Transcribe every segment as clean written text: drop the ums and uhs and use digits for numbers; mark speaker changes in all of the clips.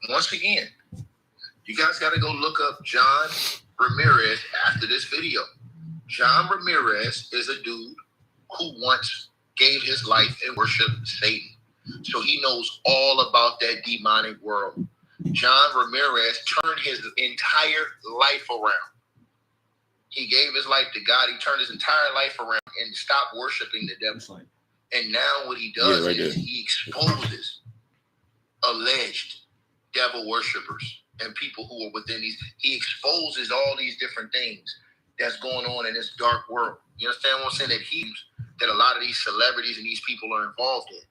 Speaker 1: Once again, you guys got to go look up John Ramirez after this video. John Ramirez is a dude who once gave his life and worshiped Satan. So he knows all about that demonic world. John Ramirez turned his entire life around. He gave his life to God. He turned his entire life around and stopped worshiping the devil. And now what he does is he exposes alleged devil worshipers and people who are within these. He exposes all these different things that's going on in this dark world. You understand what I'm saying? That a lot of these celebrities and these people are involved in.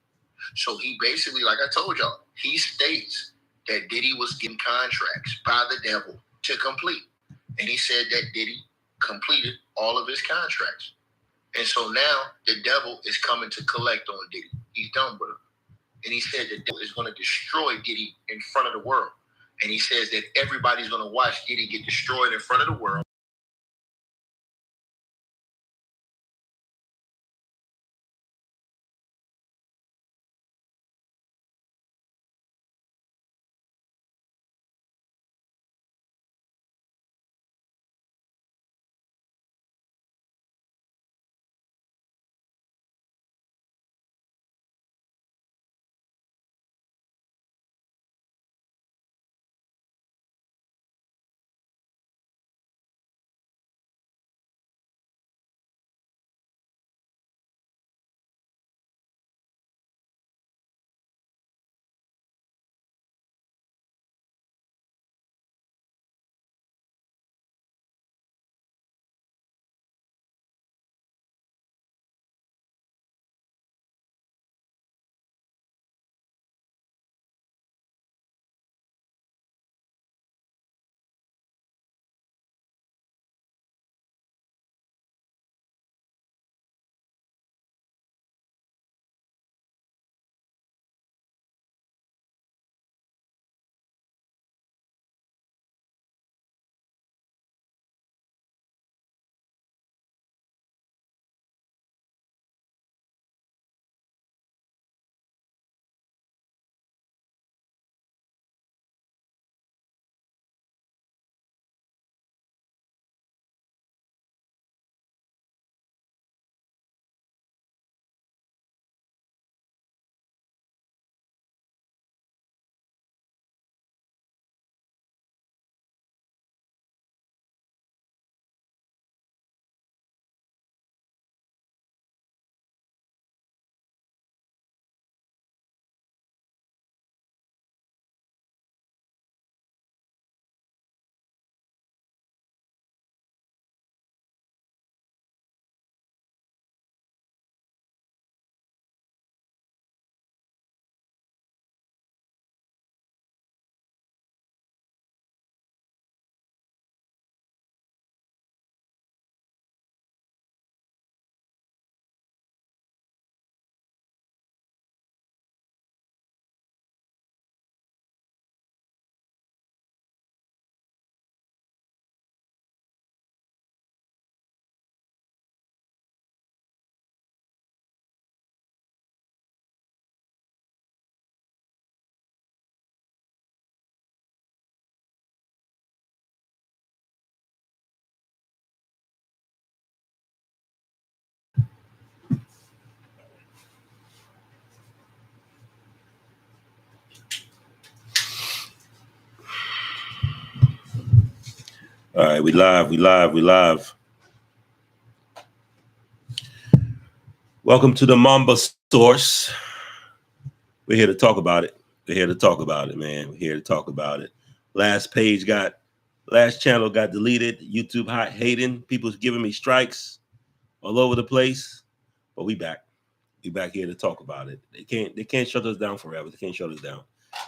Speaker 1: So he basically, like I told y'all, he states that Diddy was given contracts by the devil to complete. And he said that Diddy completed all of his contracts. And so now the devil is coming to collect on Diddy. He's done with him. And he said the devil is going to destroy Diddy in front of the world. And he says that everybody's going to watch Diddy get destroyed in front of the world.
Speaker 2: All right, we live. Welcome to the Mamba Source. We're here to talk about it. Man. We're here to talk about it. Last channel got deleted. YouTube hating. People's giving me strikes all over the place. But we back. We back here to talk about it. They can't shut us down forever. They can't shut us down.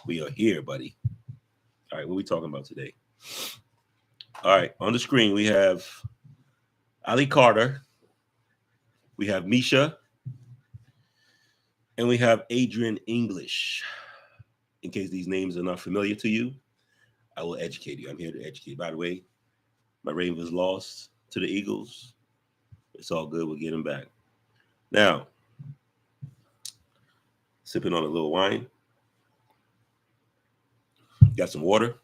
Speaker 2: We are here, buddy. All right, what are we talking about today? All right, on the screen we have Ali Carter, we have Mesha, and we have Adrian English. In case these names are not familiar to you, I will educate you. I'm here to educate. By the way, my Ravens lost to the Eagles. It's all good. We'll get them back. Now, sipping on a little wine. Got some water?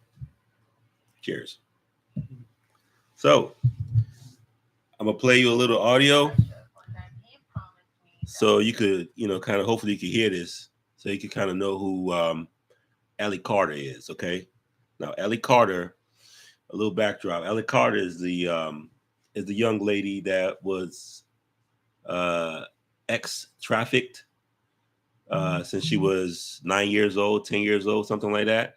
Speaker 2: Cheers. So I'm gonna play you a little audio, so you could, kind of hopefully you can hear this, so you can kind of know who Ellie Carter is. Okay. Now Ellie Carter, a little backdrop. Ellie Carter is the young lady that was ex trafficked since she was 9 years old, 10 years old, something like that.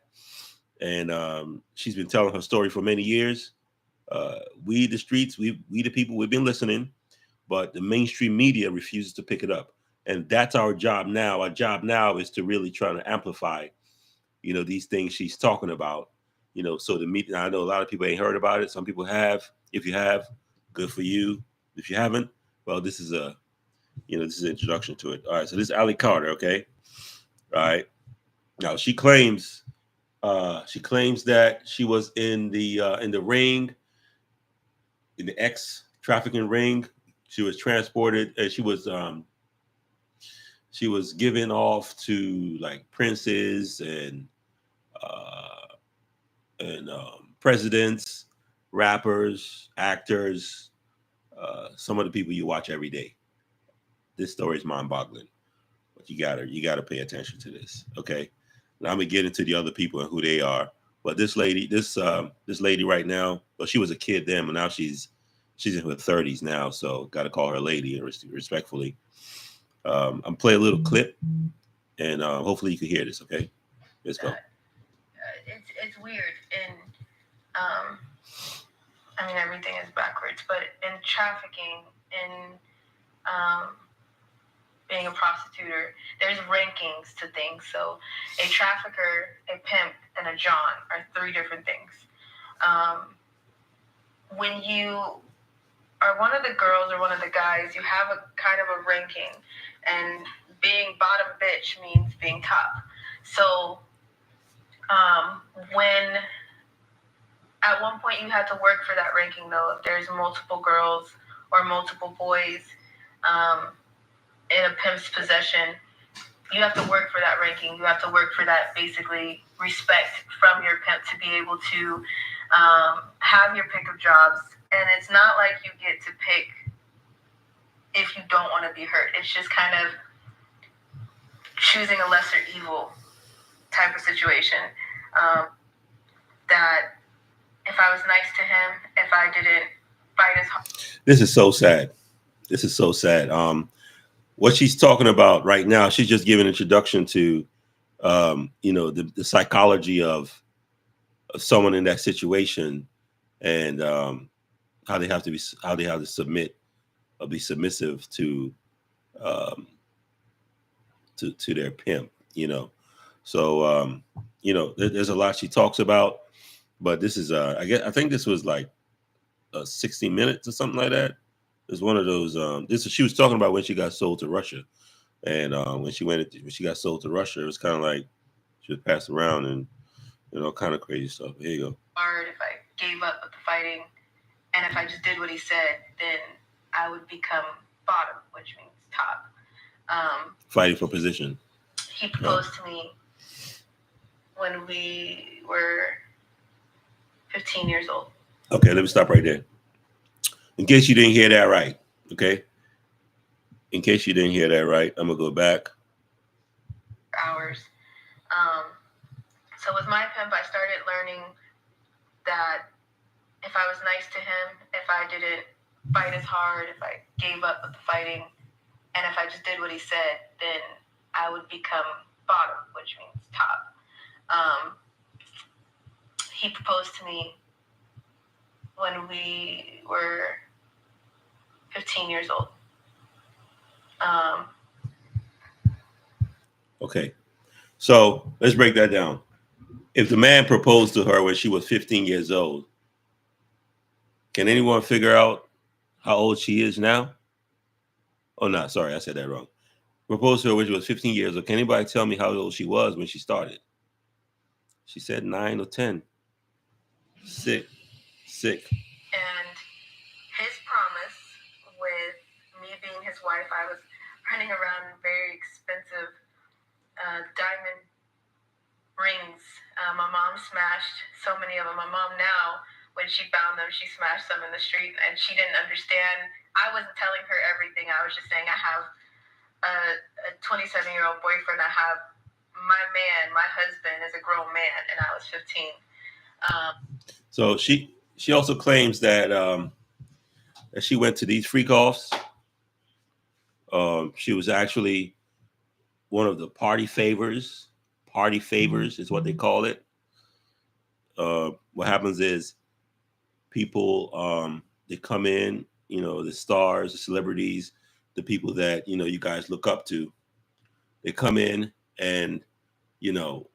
Speaker 2: And she's been telling her story for many years. We, the streets, we the people, we've been listening, but the mainstream media refuses to pick it up. And that's our job now. Our job now is to really try to amplify, these things she's talking about. So the media, I know a lot of people ain't heard about it. Some people have. If you have, good for you. If you haven't, well, this is an introduction to it. All right. So this is Ellie Carter. Okay. All right. Now she claims that she was in the ring, in the ex trafficking ring. She was transported, and she was given off to like princes and presidents, rappers, actors, some of the people you watch every day. This story is mind-boggling, but you gotta pay attention to this. Okay, now I'm gonna get into the other people and who they are. But this lady right now, well, she was a kid then, but now she's in her 30s now, so got to call her lady respectfully. I'm play a little clip, and hopefully you can hear this. Okay, let's go.
Speaker 3: It's weird, and I mean everything is backwards, but in trafficking, in being a prostituter, there's rankings to things. So a trafficker, a pimp, and a John are three different things. When you are one of the girls or one of the guys, you have a kind of a ranking, and being bottom bitch means being top. So when at one point you had to work for that ranking, though, if there's multiple girls or multiple boys in a pimp's possession, you have to work for that ranking. You have to work for that, basically, respect from your pimp to be able to have your pick of jobs. And it's not like you get to pick if you don't want to be hurt. It's just kind of choosing a lesser evil type of situation. That if I was nice to him, if I didn't fight as hard.
Speaker 2: This is so sad. What she's talking about right now, she's just giving an introduction to, the psychology of someone in that situation, and how they have to submit or be submissive to their pimp. So there's a lot she talks about, but this is I think this was like 60 minutes or something like that. It's one of those. She was talking about when she got sold to Russia, and when she got sold to Russia, it was kind of like she was passed around and kind of crazy stuff. Here you go.
Speaker 3: Hard if I gave up with the fighting, and if I just did what he said, then I would become bottom, which means top.
Speaker 2: Fighting for position.
Speaker 3: He proposed to me when we were 15 years old.
Speaker 2: Okay, let me stop right there. In case you didn't hear that right, okay? In case you didn't hear that right, I'm going to go back.
Speaker 3: Hours. So with my pimp, I started learning that if I was nice to him, if I didn't fight as hard, if I gave up with the fighting, and if I just did what he said, then I would become bottom, which means top. He proposed to me when we were 15 years old.
Speaker 2: Okay. So let's break that down. If the man proposed to her when she was 15 years old, can anyone figure out how old she is now? Oh, no, sorry, I said that wrong. Proposed to her when she was 15 years old. Can anybody tell me how old she was when she started? She said 9 or 10. Sick.
Speaker 3: And his promise, with me being his wife, I was running around in very expensive diamond rings, My mom smashed so many of them. My mom now, when she found them, she smashed them in the street, and she didn't understand. I wasn't telling her everything. I was just saying I have a 27-year-old boyfriend. I have my man, my husband is a grown man, and I was 15.
Speaker 2: So she also claims that that she went to these freak offs. She was actually one of the party favors. Party favors is what they call it. What happens is people they come in, you know, the stars, the celebrities, the people that you guys look up to. They come in and you know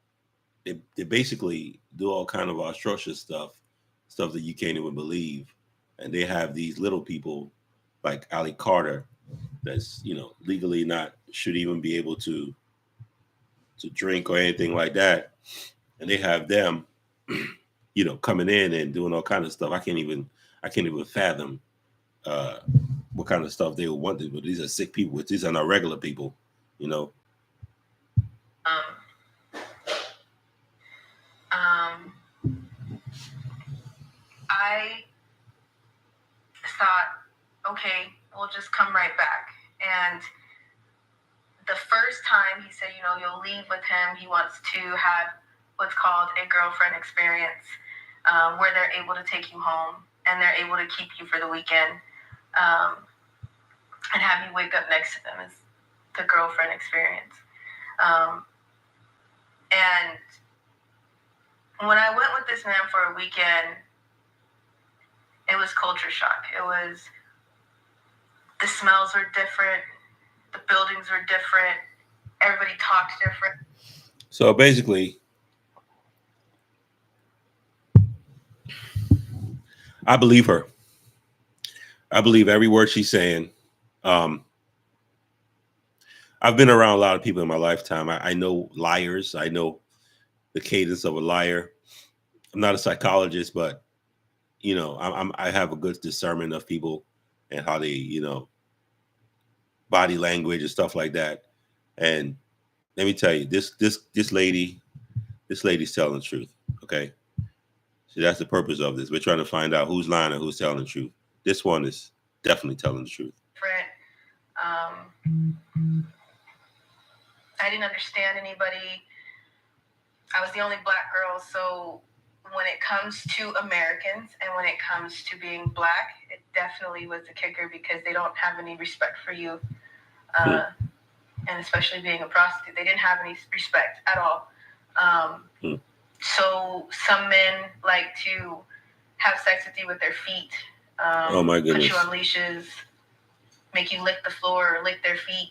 Speaker 2: they basically do all kind of atrocious stuff that you can't even believe. And they have these little people like Ali Carter that's legally not should even be able to drink or anything like that, and they have them coming in and doing all kind of stuff. I can't even fathom what kind of stuff they would want to do. But these are sick people. These are not regular people,
Speaker 3: I thought, okay, we'll just come right back. And the first time he said, you'll leave with him. He wants to have what's called a girlfriend experience, where they're able to take you home and they're able to keep you for the weekend, and have you wake up next to them. Is the girlfriend experience. And when I went with this man for a weekend, it was culture shock. It was, the smells were different. The buildings were different. Everybody talked different.
Speaker 2: So basically, I believe her. I believe every word she's saying. I've been around a lot of people in my lifetime. I know liars. I know the cadence of a liar. I'm not a psychologist, but I have a good discernment of people and how they, body language and stuff like that. And let me tell you, this lady's telling the truth. Okay, so that's the purpose of this. We're trying to find out who's lying and who's telling the truth. This one is definitely telling the truth.
Speaker 3: I didn't understand anybody. I was the only black girl, so when it comes to Americans and when it comes to being black, it definitely was a kicker because they don't have any respect for you. And especially being a prostitute, they didn't have any respect at all. So some men like to have sex with you with their feet.
Speaker 2: Oh my goodness.
Speaker 3: Put you on leashes, make you lick the floor or lick their feet.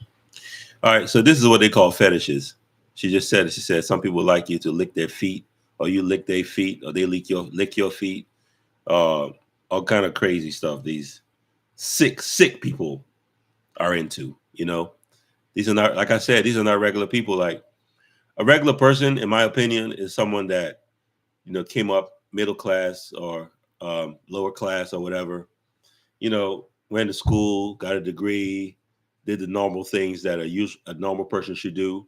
Speaker 2: All right, so this is what they call fetishes. She just said it. She said some people like you to lick their feet, or you lick their feet, or they lick your feet. All kind of crazy stuff. These sick people are into. These are not, like I said, these are not regular people. Like a regular person, in my opinion, is someone that came up middle class or lower class or whatever. Went to school, got a degree, did the normal things that a normal person should do.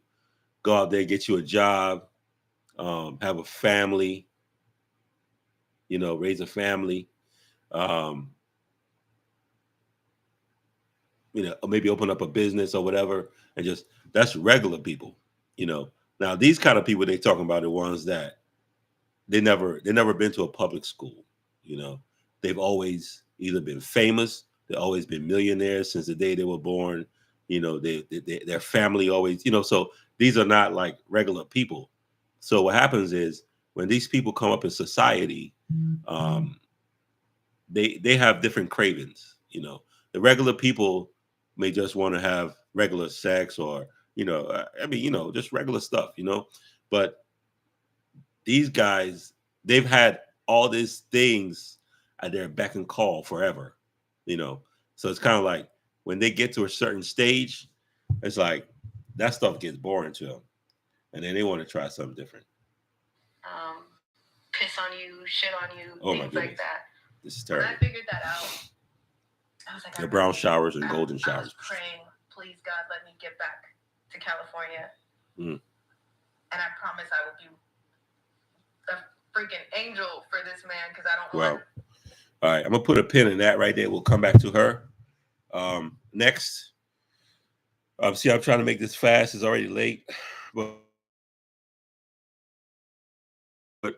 Speaker 2: Go out there, get you a job, have a family, raise a family, maybe open up a business or whatever, and just that's regular people. Now these kind of people they talking about are ones that they never been to a public school. They've always either been famous, they've always been millionaires since the day they were born. Their family always, so these are not like regular people. So what happens is when these people come up in society, they have different cravings. The regular people may just want to have regular sex or, just regular stuff, but these guys, they've had all these things at their beck and call forever, so it's kind of like when they get to a certain stage, it's like that stuff gets boring to them, and then they want to try something different.
Speaker 3: Piss on you, shit on you,
Speaker 2: oh
Speaker 3: things like that.
Speaker 2: This is terrible.
Speaker 3: When I figured that out, I was like,
Speaker 2: the brown showers and golden showers.
Speaker 3: I was praying, please God, let me get back to California, and I promise I will be freaking angel for this man because I don't
Speaker 2: Well,
Speaker 3: want.
Speaker 2: all right, I'm gonna put a pin in that right there. We'll come back to her. Next, see, I'm trying to make this fast. It's already late, but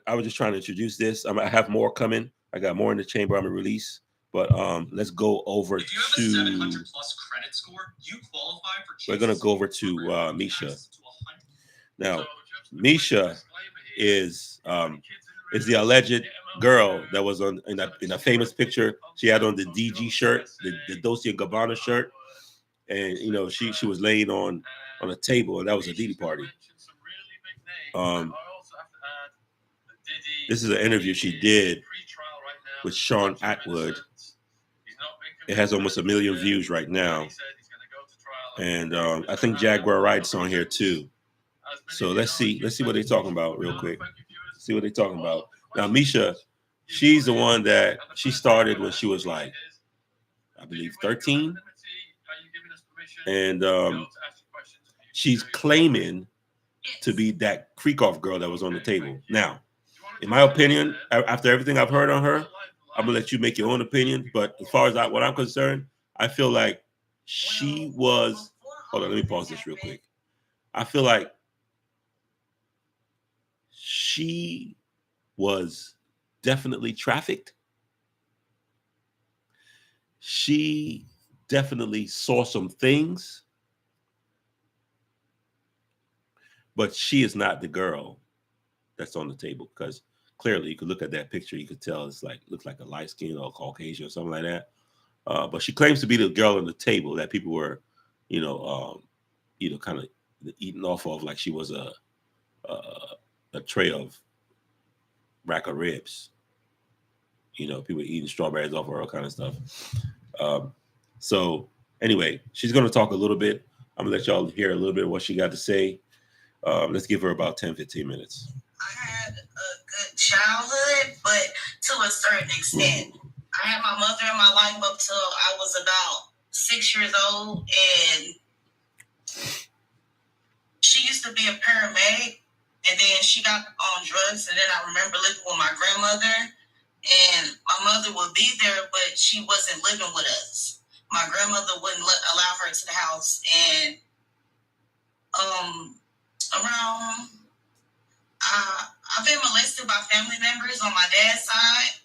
Speaker 2: I was just trying to introduce this. I have more coming. I got more in the chamber. I'm gonna release. But let's go over
Speaker 4: if you have
Speaker 2: to.
Speaker 4: a 700 plus credit score, you qualify for.
Speaker 2: We're gonna go over to Mesha. Now, Mesha is the alleged girl that was on in a famous picture. She had on the DG shirt, the Dolce & Gabbana shirt, and you know she was laying on a table, and that was a Diddy party. This is an interview she did with Sean Atwood. It has almost 1 million views right now, and I think Jaguar Wright's on here too. So let's see what they're talking about real quick. See what they're talking about. Now, Mesha, she's the one that she started when she was like, I believe 13. And she's claiming to be that freak-off girl that was on the table. Now, in my opinion, after everything I've heard on her, I'm going to let you make your own opinion. But as far as what I'm concerned, I feel like she was... Hold on, let me pause this real quick. I feel like she was definitely trafficked. She definitely saw some things, but she is not the girl that's on the table, because clearly you could look at that picture, you could tell it's like looks like a light skin or a Caucasian or something like that. But she claims to be the girl on the table that people were, kind of eating off of, like she was a tray of rack of ribs. You know, people eating strawberries off her, all kind of stuff. So anyway, she's going to talk a little bit. I'm going to let y'all hear a little bit of what she got to say. Let's give her about 10, 15 minutes.
Speaker 5: I had a good childhood, but to a certain extent. I had my mother in my life up till I was about 6 years old, and she used to be a paramedic, and then she got on drugs, and then I remember living with my grandmother, and my mother would be there, but she wasn't living with us. My grandmother wouldn't allow her to the house, and I've been molested by family members on my dad's side,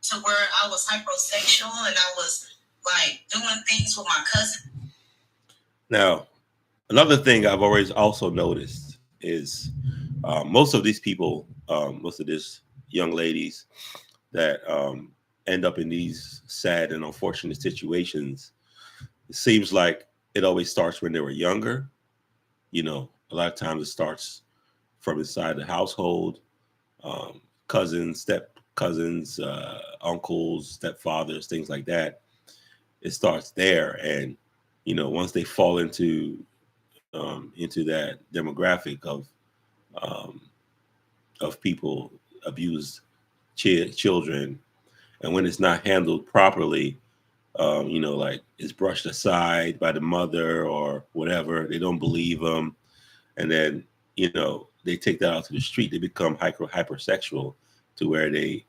Speaker 5: to where I was hypersexual and I was like doing things with my cousin.
Speaker 2: Now, another thing I've always also noticed is most of these people, most of these young ladies that end up in these sad and unfortunate situations, it seems like it always starts when they were younger. You know, a lot of times it starts from inside the household, cousins, step cousins, uncles, stepfathers, things like that. It starts there, and you know, once they fall into that demographic of people abuse children, and when it's not handled properly, like it's brushed aside by the mother or whatever, they don't believe them, and then they take that out to the street. They become hypersexual to where they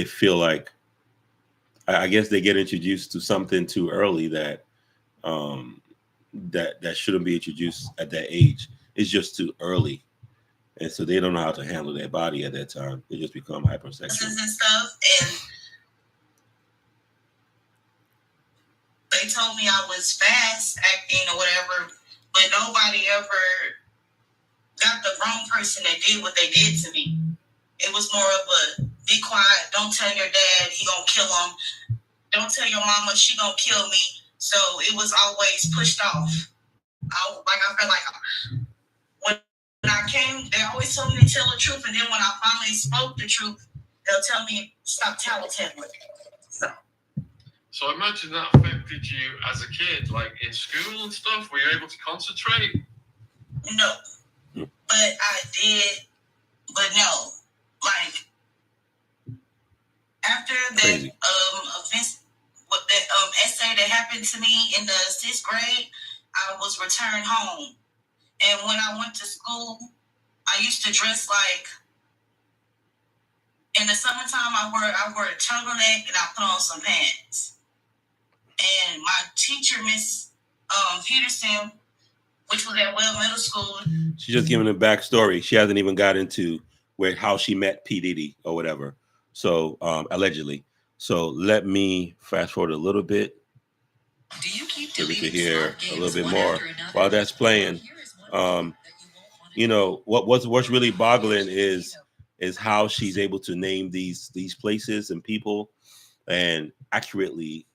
Speaker 2: feel like, I guess they get introduced to something too early that that shouldn't be introduced at that age. It's just too early, and so they don't know how to handle their body at that time. They just become hypersexual
Speaker 5: and stuff. And they told me I was fast acting or whatever, but nobody ever got the wrong person that did what they did to me. It was more of a be quiet, don't tell your dad, he gonna kill him. Don't tell your mama, she gonna kill me. So it was always pushed off. I felt like when I came, they always told me to tell the truth, and then when I finally spoke the truth, they'll tell me stop tattling.
Speaker 4: So I imagine that affected you as a kid, like in school and stuff. Were you able to concentrate?
Speaker 5: No, but I did. But no, like after that offense, that essay that happened to me in the 6th grade, I was returned home, and when I went to school, I used to dress like In the summertime, I wear a turtleneck and I put on some pants. And my teacher, Miss Peterson, which was at Well Middle School.
Speaker 2: She's just giving a backstory. She hasn't even got into how she met P. Diddy or whatever. So allegedly. So let me fast forward a little bit.
Speaker 5: Do you keep
Speaker 2: so we can hear a little bit more while that's playing. What's really boggling is how she's able to name these places and people and accurately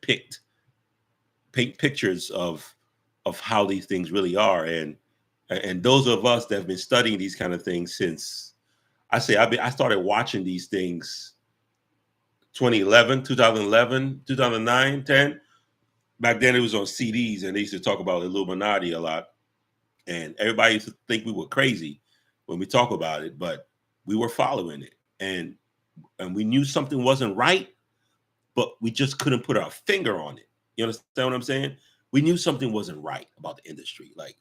Speaker 2: paint pictures of how these things really are. And those of us that have been studying these kind of things since I started watching these things 2011, 2009, 10. Back then it was on CDs and they used to talk about Illuminati a lot. And everybody used to think we were crazy when we talk about it, but we were following it. And we knew something wasn't right, but we just couldn't put our finger on it. You understand what I'm saying? We knew something wasn't right about the industry. Like,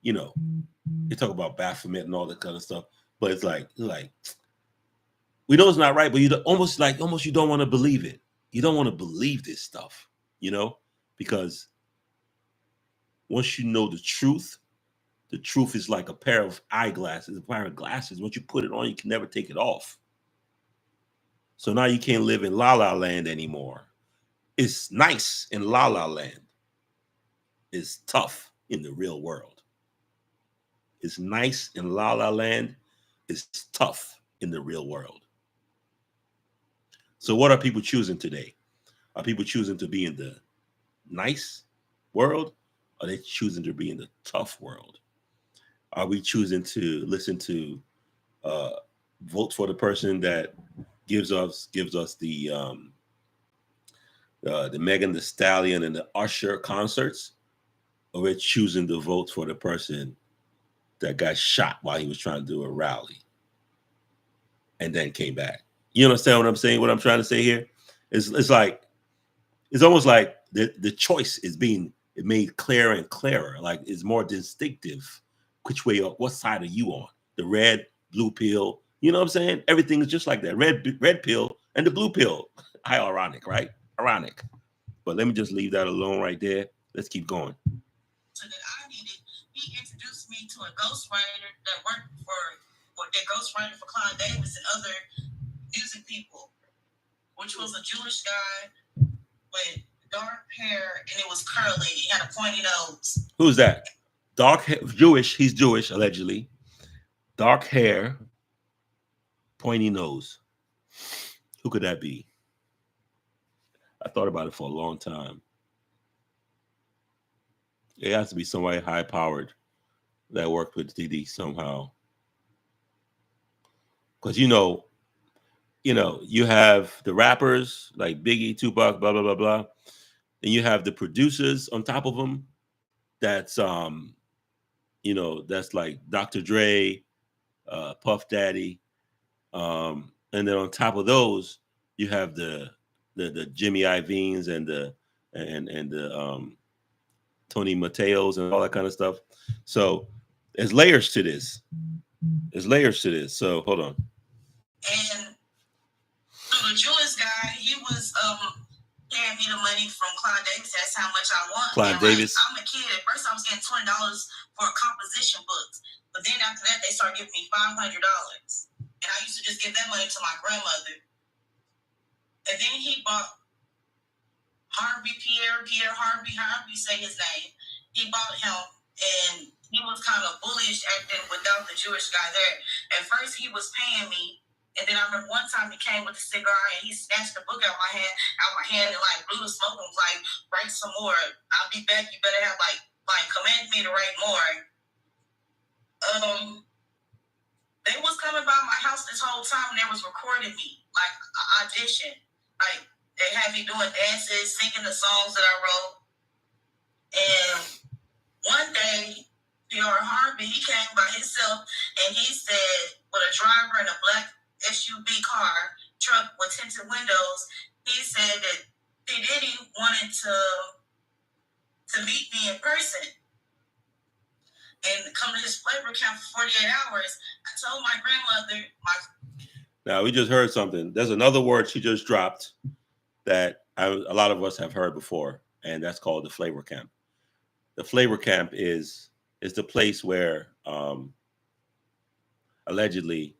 Speaker 2: they talk about Baphomet and all that kind of stuff, but it's like we know it's not right, but you almost you don't want to believe it. You don't want to believe this stuff, because once you know the truth is like a pair of eyeglasses, a pair of glasses. Once you put it on, you can never take it off. So now you can't live in La La Land anymore. It's nice in La La Land. It's tough in the real world. It's nice in La La Land. It's tough in the real world. So what are people choosing today? Are people choosing to be in the nice world? Or are they choosing to be in the tough world? Are we choosing to listen to vote for the person that gives us the Megan Thee Stallion and the Usher concerts, or we're choosing to vote for the person that got shot while he was trying to do a rally and then came back? You understand what I'm saying? What I'm trying to say here? It's almost like the choice is being made clearer and clearer. Like it's more distinctive. Which way, what side are you on? The red, blue pill. You know what I'm saying? Everything is just like that. Red pill and the blue pill. How ironic, right? Ironic. But let me just leave that alone right there. Let's keep going.
Speaker 5: So that I needed, he introduced me to a ghostwriter that worked the ghostwriter for Clive Davis and other music people, which was a Jewish guy with dark hair and it was curly. He had a pointy nose.
Speaker 2: Who's that? Jewish. He's Jewish, allegedly. Dark hair, pointy nose. Who could that be? I thought about it for a long time. It has to be somebody high-powered that worked with Diddy somehow. Because you have the rappers like Biggie, Tupac, blah blah blah blah. Then you have the producers on top of them. That's that's like Dr. Dre, Puff Daddy, and then on top of those, you have the Jimmy Iovine's and the Tony Mateos and all that kind of stuff. So there's layers to this. So hold on.
Speaker 5: And so the Jewish guy, he was paying me the money from Clive Davis. That's how much I want.
Speaker 2: Clive Davis.
Speaker 5: I'm a kid. At first, I was getting $20 for a composition book, but then after that, they started giving me $500, and I used to just give that money to my grandmother. And then he bought Pierre Harvey, however you say his name. He bought him, and he was kind of bullish acting without the Jewish guy there. At first, he was paying me. And then I remember one time he came with a cigar and he snatched the book out my hand and like blew the smoke and was like, write some more. I'll be back. You better have like command me to write more. They was coming by my house this whole time and they was recording me, like audition. Like they had me doing dances, singing the songs that I wrote. And one day, Pierre Harvey, he came by himself and he said, with a driver in a black SUV truck with tinted windows, he said that Diddy wanted to meet me in person and come to his flavor camp for 48 hours. I told my grandmother,
Speaker 2: Now, we just heard something. There's another word she just dropped that a lot of us have heard before, and that's called the flavor camp. The flavor camp is the place where allegedly,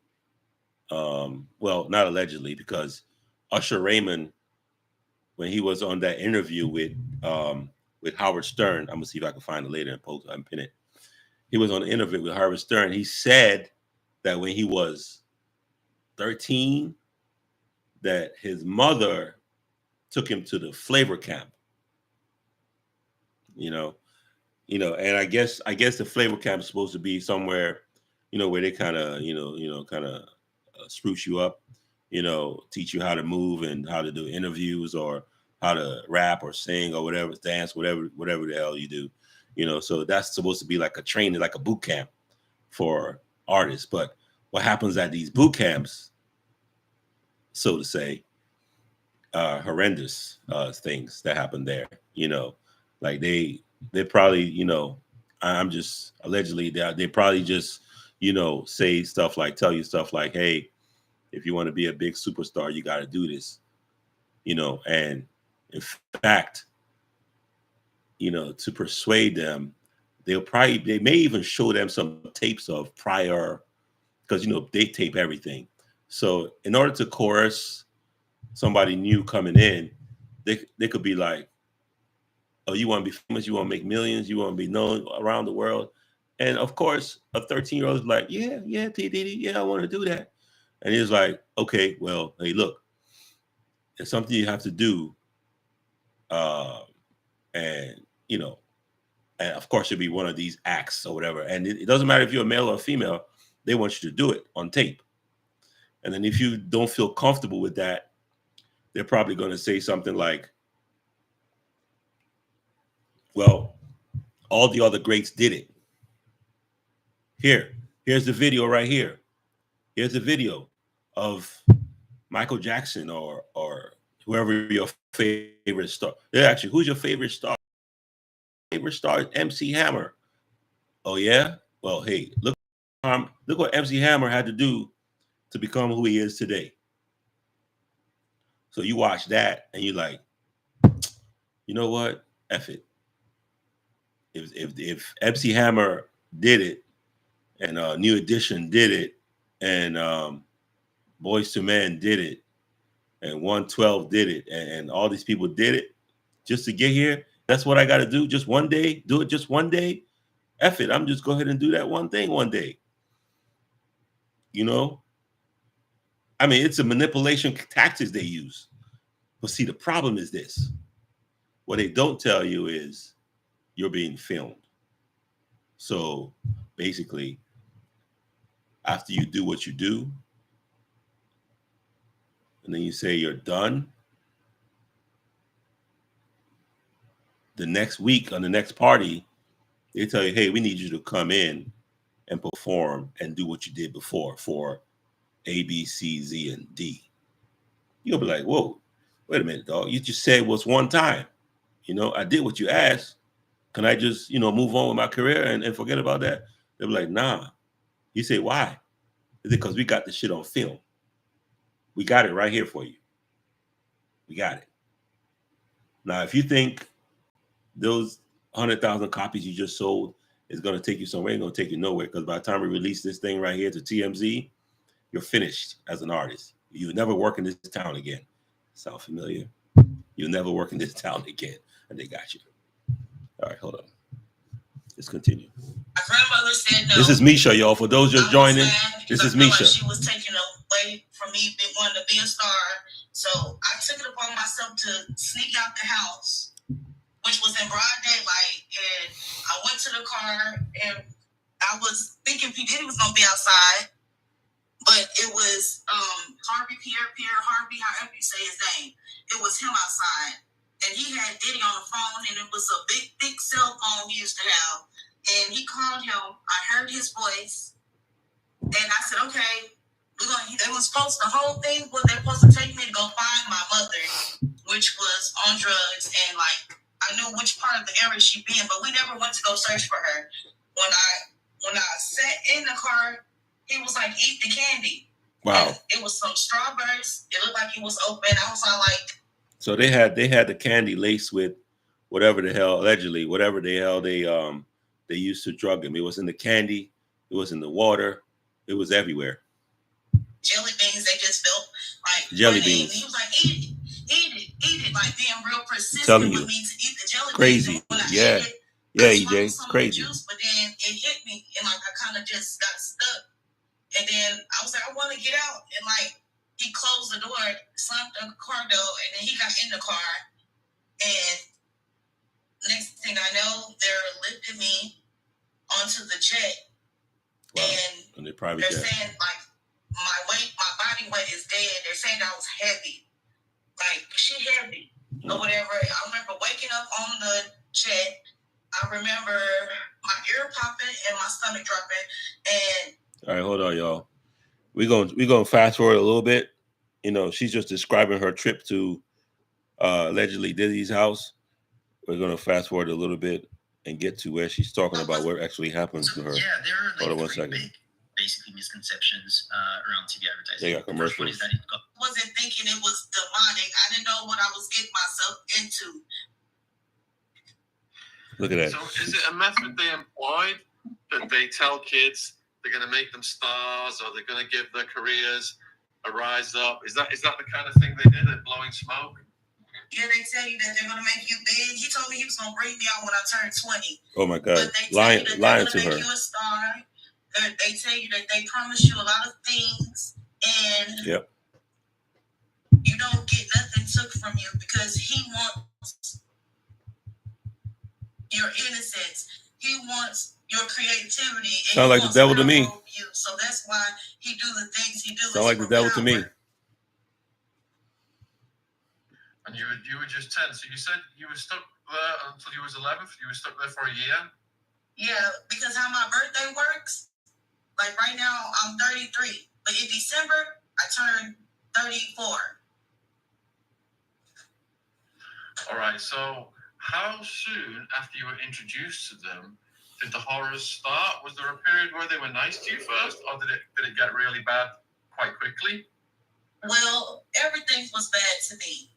Speaker 2: well, not allegedly, because Usher Raymond, when he was on that interview with Howard Stern, I'm gonna see if I can find it later and post and pin it. He was on an interview with Howard Stern. He said that when he was 13, that his mother took him to the flavor camp. And I guess the flavor camp is supposed to be somewhere, where they kind of, kind of spruce you up, teach you how to move and how to do interviews or how to rap or sing or whatever, dance, whatever the hell you do, So that's supposed to be like a training, like a boot camp for artists. But what happens at these boot camps, so to say, horrendous things that happen there. Like they probably, I'm just allegedly they probably just, say stuff like, tell you stuff like, hey, if you want to be a big superstar, you got to do this, and in fact, to persuade them, they may even show them some tapes of prior, because, they tape everything. So in order to coerce somebody new coming in, they could be like, oh, you want to be famous, you want to make millions, you want to be known around the world. And of course, a 13-year-old is like, yeah, Diddy, yeah, I want to do that. And he's like, okay, well, hey, look, it's something you have to do. And of course, it'll be one of these acts or whatever. And it doesn't matter if you're a male or a female, they want you to do it on tape. And then if you don't feel comfortable with that, they're probably going to say something like, well, all the other greats did it. Here's the video right here. Here's the video of Michael Jackson or whoever your favorite star. Yeah, actually, who's your favorite star? Favorite star is MC Hammer. Oh yeah? Well, hey, look what MC Hammer had to do to become who he is today. So you watch that and you're like, you know what? F it. If MC Hammer did it, and New Edition did it, and Boyz II Men did it, and 112 did it, and all these people did it just to get here, that's what I got to do just one day? Do it just one day? F it. I'm just go ahead and do that one thing one day. I mean, it's a manipulation tactics they use. But see, the problem is this. What they don't tell you is you're being filmed. So basically, after you do what you do, and then you say you're done, the next week on the next party, they tell you, hey, we need you to come in and perform and do what you did before for A, B, C, Z, and D. You'll be like, whoa, wait a minute, dog. You just said what's one time. I did what you asked. Can I just, move on with my career and forget about that? They'll be like, nah. You say, why? Is it because we got the shit on film? We got it right here for you. We got it. Now, if you think those 100,000 copies you just sold is going to take you somewhere, ain't going to take you nowhere, because by the time we release this thing right here to TMZ, you're finished as an artist. You'll never work in this town again. Sound familiar? You'll never work in this town again. And they got you. All right, hold on. Let's continue.
Speaker 5: My grandmother said no.
Speaker 2: This is Mesha, y'all. For those just joining, this is Mesha.
Speaker 5: Like she was taking away from me wanting to be a star. So I took it upon myself to sneak out the house, which was in broad daylight. And I went to the car, and I was thinking P. Diddy was going to be outside. But it was Pierre Harvey, however you say his name. It was him outside. And he had Diddy on the phone, and it was a big, big cell phone he used to have. And he called him. I heard his voice. And I said, okay, they was supposed, the whole thing was they're supposed to take me to go find my mother, which was on drugs. And like, I knew which part of the area she'd be in, but we never went to go search for her. When I sat in the car, he was like, eat the candy.
Speaker 2: Wow.
Speaker 5: And it was some strawberries. It looked like it was open. I was all like.
Speaker 2: So they had the candy laced with whatever the hell, allegedly, whatever the hell they used to drug him. It was in the candy. It was in the water. It was everywhere.
Speaker 5: Jelly beans, they just felt like
Speaker 2: jelly beans.
Speaker 5: He was like, eat it, like being real persistent with me to eat the jelly
Speaker 2: crazy.
Speaker 5: beans. When I
Speaker 2: yeah,
Speaker 5: ate it,
Speaker 2: yeah, EJ, it's crazy.
Speaker 5: Juice, but then it hit me, and like I kind of just got stuck. And then I was like, I want to get out, and like he closed the door, slammed the car door, and then he got in the car. And next thing I know, they're lifting me onto the jet.
Speaker 2: Wow. And they're
Speaker 5: saying like my body weight is dead. They're saying I was heavy, like she heavy or whatever. I remember waking up on the jet. I remember my ear popping and my stomach dropping. And
Speaker 2: all right, hold on, y'all. We're gonna fast forward a little bit. You know, she's just describing her trip to allegedly Diddy's house. We're gonna fast forward a little bit and get to where she's talking about what actually happened to her.
Speaker 6: Yeah, there are like
Speaker 2: hold on 1 second.
Speaker 6: Big, basically misconceptions around TV advertising.
Speaker 2: They got commercials.
Speaker 6: The first one is that
Speaker 5: I wasn't thinking it was demonic. I didn't know what I was getting myself into.
Speaker 2: Look at that.
Speaker 4: So is it a method they employed that they tell kids they're going to make them stars or they're going to give their careers a rise up? Is that the kind of thing they did at Blowing Smoke?
Speaker 5: Yeah, they tell you that they're going to make you big. He told me he was going to bring me out when I turned 20.
Speaker 2: Oh, my God.
Speaker 5: But they tell you that
Speaker 2: lying
Speaker 5: they're
Speaker 2: to
Speaker 5: going to
Speaker 2: her.
Speaker 5: make you a star. They tell you that they promise you a lot of things. And
Speaker 2: yep.
Speaker 5: You don't get nothing took from you because he wants your innocence. He wants your creativity.
Speaker 2: Sound like the devil to me.
Speaker 5: You. So that's why he do the things he do.
Speaker 2: Sound like the devil to me.
Speaker 4: And you were just 10. So you said you were stuck there until you was 11. You were stuck there for a year.
Speaker 5: Yeah, because how my birthday works. Like right now, I'm 33, but in December I turn 34.
Speaker 4: All right. So how soon after you were introduced to them did the horrors start? Was there a period where they were nice to you first, or did it get really bad quite quickly?
Speaker 5: Well, everything was bad to me.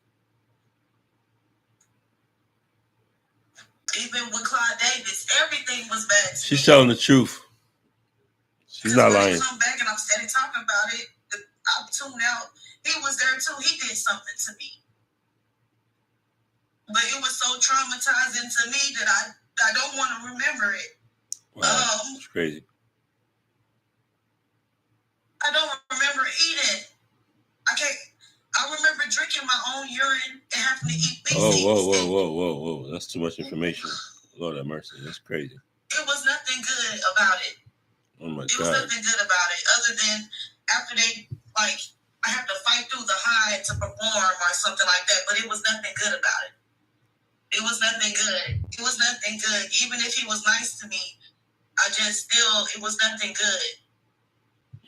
Speaker 5: Even with Clyde Davis, everything was bad to me.
Speaker 2: She's telling the truth. She's not lying.
Speaker 5: I come back and I'm steady talking about it. I tuned out. He was there too. He did something to me. But it was so traumatizing to me that I don't want to remember it.
Speaker 2: Wow, it's crazy.
Speaker 5: I don't remember eating. I remember drinking my own urine and having to eat feces.
Speaker 2: Whoa. That's too much information. Lord have mercy. That's crazy.
Speaker 5: It was nothing good about it.
Speaker 2: Oh, my God.
Speaker 5: It was nothing good about it other than after they, like, I have to fight through the high to perform or something like that, but it was nothing good about it. It was nothing good. It was nothing good. Even if he was nice to me, it was nothing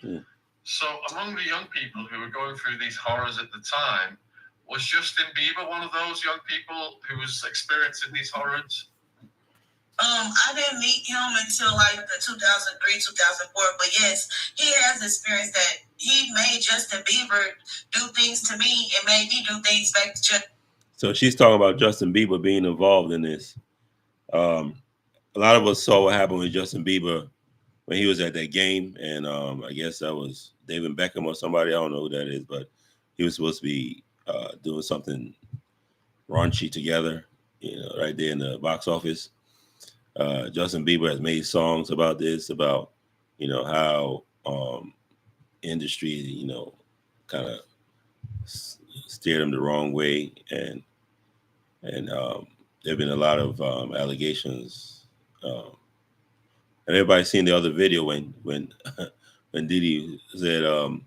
Speaker 5: good.
Speaker 4: So among the young people who were going through these horrors at the time, was Justin Bieber one of those young people who was experiencing these horrors?
Speaker 5: I didn't meet him until like the 2003, 2004, but yes, he has experienced that. He made Justin Bieber do things to me and made me do things back to Justin.
Speaker 2: So she's talking about Justin Bieber being involved in this. A lot of us saw what happened with Justin Bieber when he was at that game, and I guess that was David Beckham or somebody. I don't know who that is, but he was supposed to be doing something raunchy together, right there in the box office. Justin Bieber has made songs about this, about how industry, kind of steered him the wrong way, and there've been a lot of allegations. And everybody's seen the other video when Diddy said, "Oh,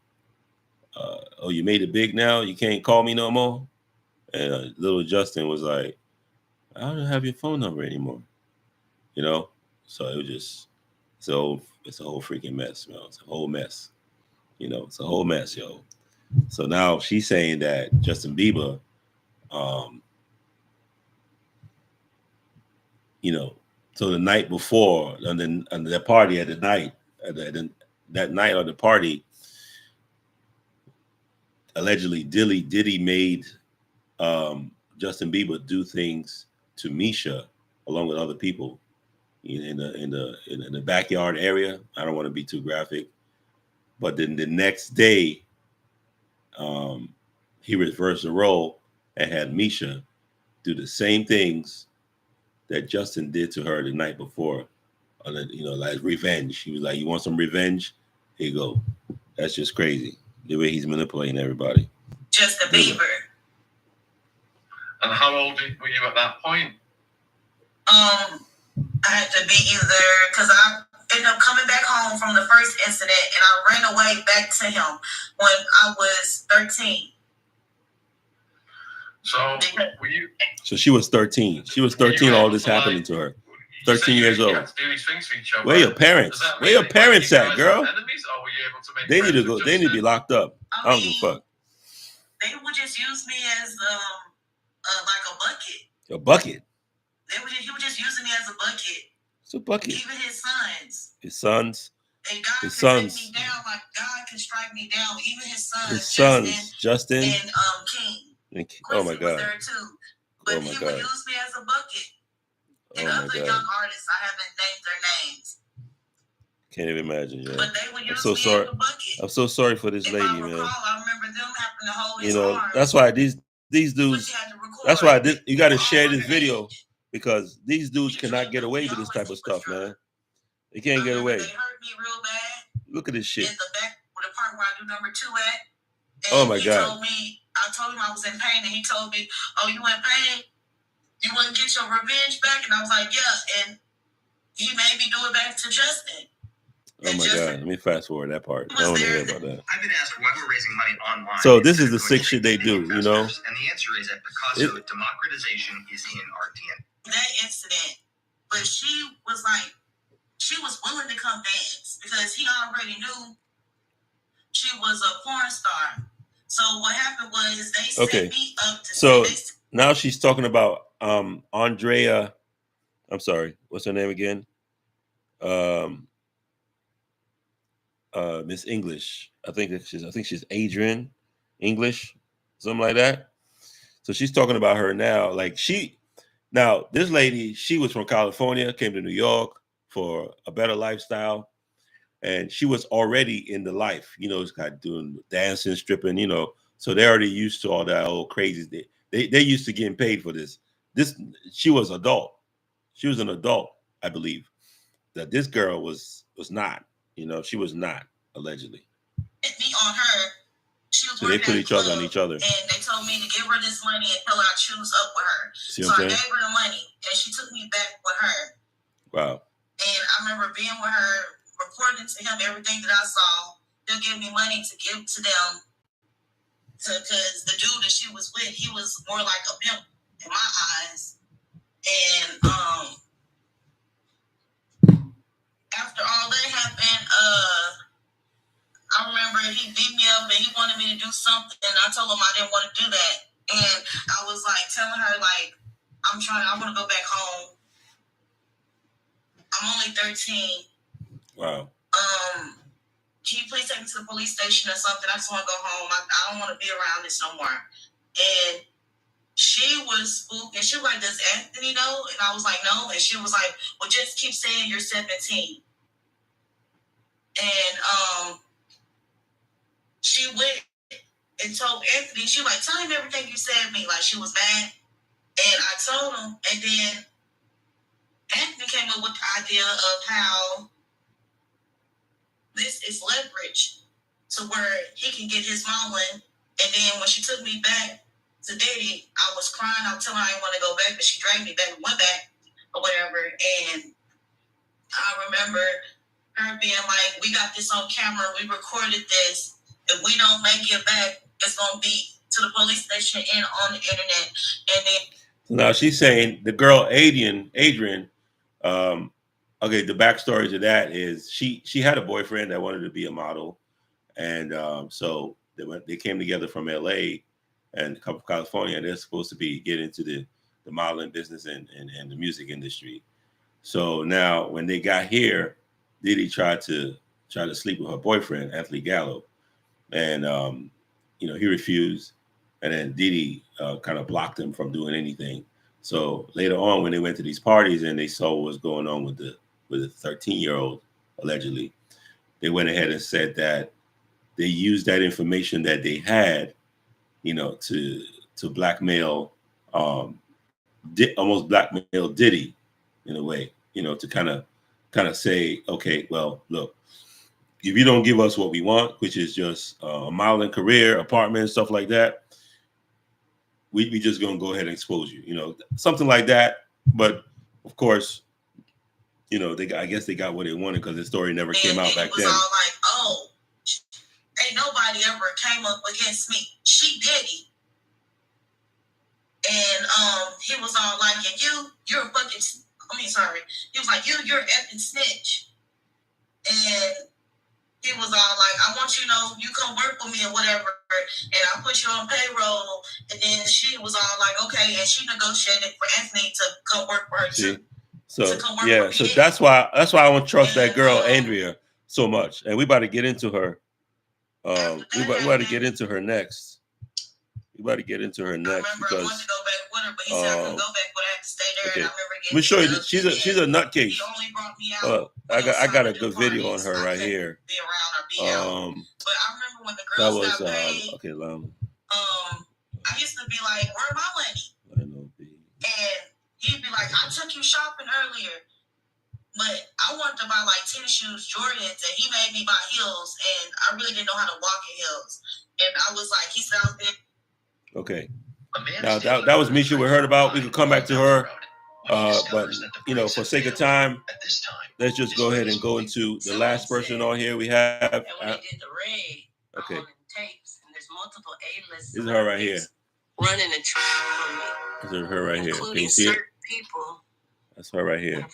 Speaker 2: you made it big now. You can't call me no more." And little Justin was like, "I don't have your phone number anymore." So it was just it's a whole freaking mess, man. It's a whole mess. It's a whole mess, yo. So now she's saying that Justin Bieber, so the night before, and then the party at the night, that night of the party, allegedly Diddy made Justin Bieber do things to Mesha along with other people in the backyard area. I don't want to be too graphic, but then the next day, he reversed the role and had Mesha do the same things that Justin did to her the night before. Like revenge. He was like, "You want some revenge? Here you go." That's just crazy. The way he's manipulating everybody.
Speaker 5: Justin Bieber.
Speaker 4: And how old were you at that point?
Speaker 5: I had to be either because I ended up coming back home from the first incident and I ran away back to him when I was 13.
Speaker 4: So were you?
Speaker 2: So she was 13. She was 13. All this happening to her. 13 years old. Where your parents? Where your parents at, girl? They need to go. They need to be locked up. I don't give a fuck.
Speaker 5: They would just use me as like a bucket.
Speaker 2: A bucket.
Speaker 5: He was just using me as a bucket.
Speaker 2: It's a bucket.
Speaker 5: Even his sons.
Speaker 2: His sons.
Speaker 5: And God
Speaker 2: his
Speaker 5: can
Speaker 2: sons.
Speaker 5: take me down like God can strike me down. Even his sons.
Speaker 2: His sons. Justin.
Speaker 5: And King.
Speaker 2: Oh my God.
Speaker 5: Was there too. But
Speaker 2: oh my
Speaker 5: he
Speaker 2: God.
Speaker 5: would use me as a bucket. And
Speaker 2: oh my
Speaker 5: other
Speaker 2: God.
Speaker 5: young artists, I haven't named their names.
Speaker 2: Can't even imagine, yeah.
Speaker 5: But they would use
Speaker 2: I'm so
Speaker 5: me
Speaker 2: sorry.
Speaker 5: as a bucket.
Speaker 2: I'm so sorry for this
Speaker 5: If
Speaker 2: lady,
Speaker 5: I recall,
Speaker 2: man.
Speaker 5: I remember them having to hold his arm.
Speaker 2: That's why these dudes. That's why you got to share this video because these dudes cannot get away with this type of stuff, man. They can't get away.
Speaker 5: They hurt me real bad.
Speaker 2: Look at this shit.
Speaker 5: In the back, the part where I do number 2 at.
Speaker 2: Oh my God.
Speaker 5: I told him I was in pain, and he told me, "Oh, you in pain? You wouldn't get your revenge back?" And I was like, "Yeah." And he made me do it back to Justin.
Speaker 2: Oh my God. Let me fast forward that part. I don't want to hear about that.
Speaker 6: I've been asked why we're raising money online.
Speaker 2: So this is the sick shit they do, you know?
Speaker 6: And the answer is that because of democratization is in our DNA.
Speaker 5: That incident, but she was willing to come dance because he already knew she was a porn star. So what happened was they set me up to
Speaker 2: now she's talking about Andrea. I'm sorry, what's her name again? Miss English. I think she's Adrian English, something like that. So she's talking about her now. This lady, she was from California, came to New York for a better lifestyle, and she was already in the life. It's got doing dancing, stripping. So they're already used to all that old crazy. They're used to getting paid for this. She was adult. She was an adult, I believe. That this girl was not. She was not, allegedly.
Speaker 5: Me on her. She was
Speaker 2: so they put each other on each other.
Speaker 5: And they told me to give her this money until I choose up with her. So I gave her the money, and she took me back with her.
Speaker 2: Wow.
Speaker 5: And I remember being with her, reporting to him everything that I saw. They'll give me money to give to them. Because the dude that she was with, he was more like a pimp in my eyes. And after all that happened, I remember he beat me up and he wanted me to do something. I told him I didn't want to do that. And I was telling her I want to go back home. I'm only 13.
Speaker 2: Wow.
Speaker 5: Can you please take me to the police station or something? I just want to go home. I don't want to be around this no more. And she was spooked, and she was like, "Does Anthony know?" And I was like, "No." And she was like, "Well, just keep saying you're 17." And she went and told Anthony. She was like, "Tell him everything you said to me." Like she was mad. And I told him, and then Anthony came up with the idea of how this is leverage to where he can get his mama. And then when she took me back to Diddy, I was crying. I was telling her I didn't want to go back, but she dragged me back and went back or whatever. And I remember her being like, "We got this on camera. We recorded this. If we don't make it back, it's going to be to the police station and on the internet." And then
Speaker 2: now she's saying the girl Adrian. Okay, the backstory to that is she had a boyfriend that wanted to be a model, and so they came together from LA and California. They're supposed to be get into the modeling business and the music industry. So now when they got here, Diddy tried to sleep with her boyfriend, Anthony Gallo, and he refused, and then Diddy kind of blocked him from doing anything. So later on, when they went to these parties and they saw what was going on with the 13-year-old allegedly, they went ahead and said that they used that information that they had, to blackmail, almost blackmail Diddy in a way, to kind of say, okay, well, look, if you don't give us what we want, which is just a modeling career, apartment, stuff like that, we just gonna go ahead and expose you, something like that. But of course, I guess they got what they wanted because the story never came out back then.
Speaker 5: It was all like, oh, ain't nobody ever came up against me. She Diddy. And he was all like, and you're a fucking, he was like, you're an effing snitch. And he was all like, I want you to know, you come work with me or whatever, and I'll put you on payroll. And then she was all like, okay, and she negotiated for Anthony to come work for her too.
Speaker 2: So yeah, so that's why I don't trust that girl Andrea so much. And we about to get into her. We about to get into her next. We about to get into her next because. I wanted to go back with her, but he said I couldn't go back, but I had to stay there. Okay. And I remember getting. Let me show you. She's a nutcase. He only brought me out. I got a good video on her right here. Be around or be out. But I remember when the girls got paid. Okay, I used to be like, "Where my money?" And he'd be like, "I took you shopping earlier." But I wanted to buy like tennis shoes, Jordans, and he made me buy heels, and I really didn't know how to walk in heels. And I was like, he said I was good. Okay. Now that was Mesha we heard about. We could come back to her, but for sake of time, let's just go ahead and go into the last person on here we have. And when they did the raid, okay, on tapes, and there's multiple A-list. This is her right here. Running a track on me. This is her right here. Can you see it? People. That's her right here.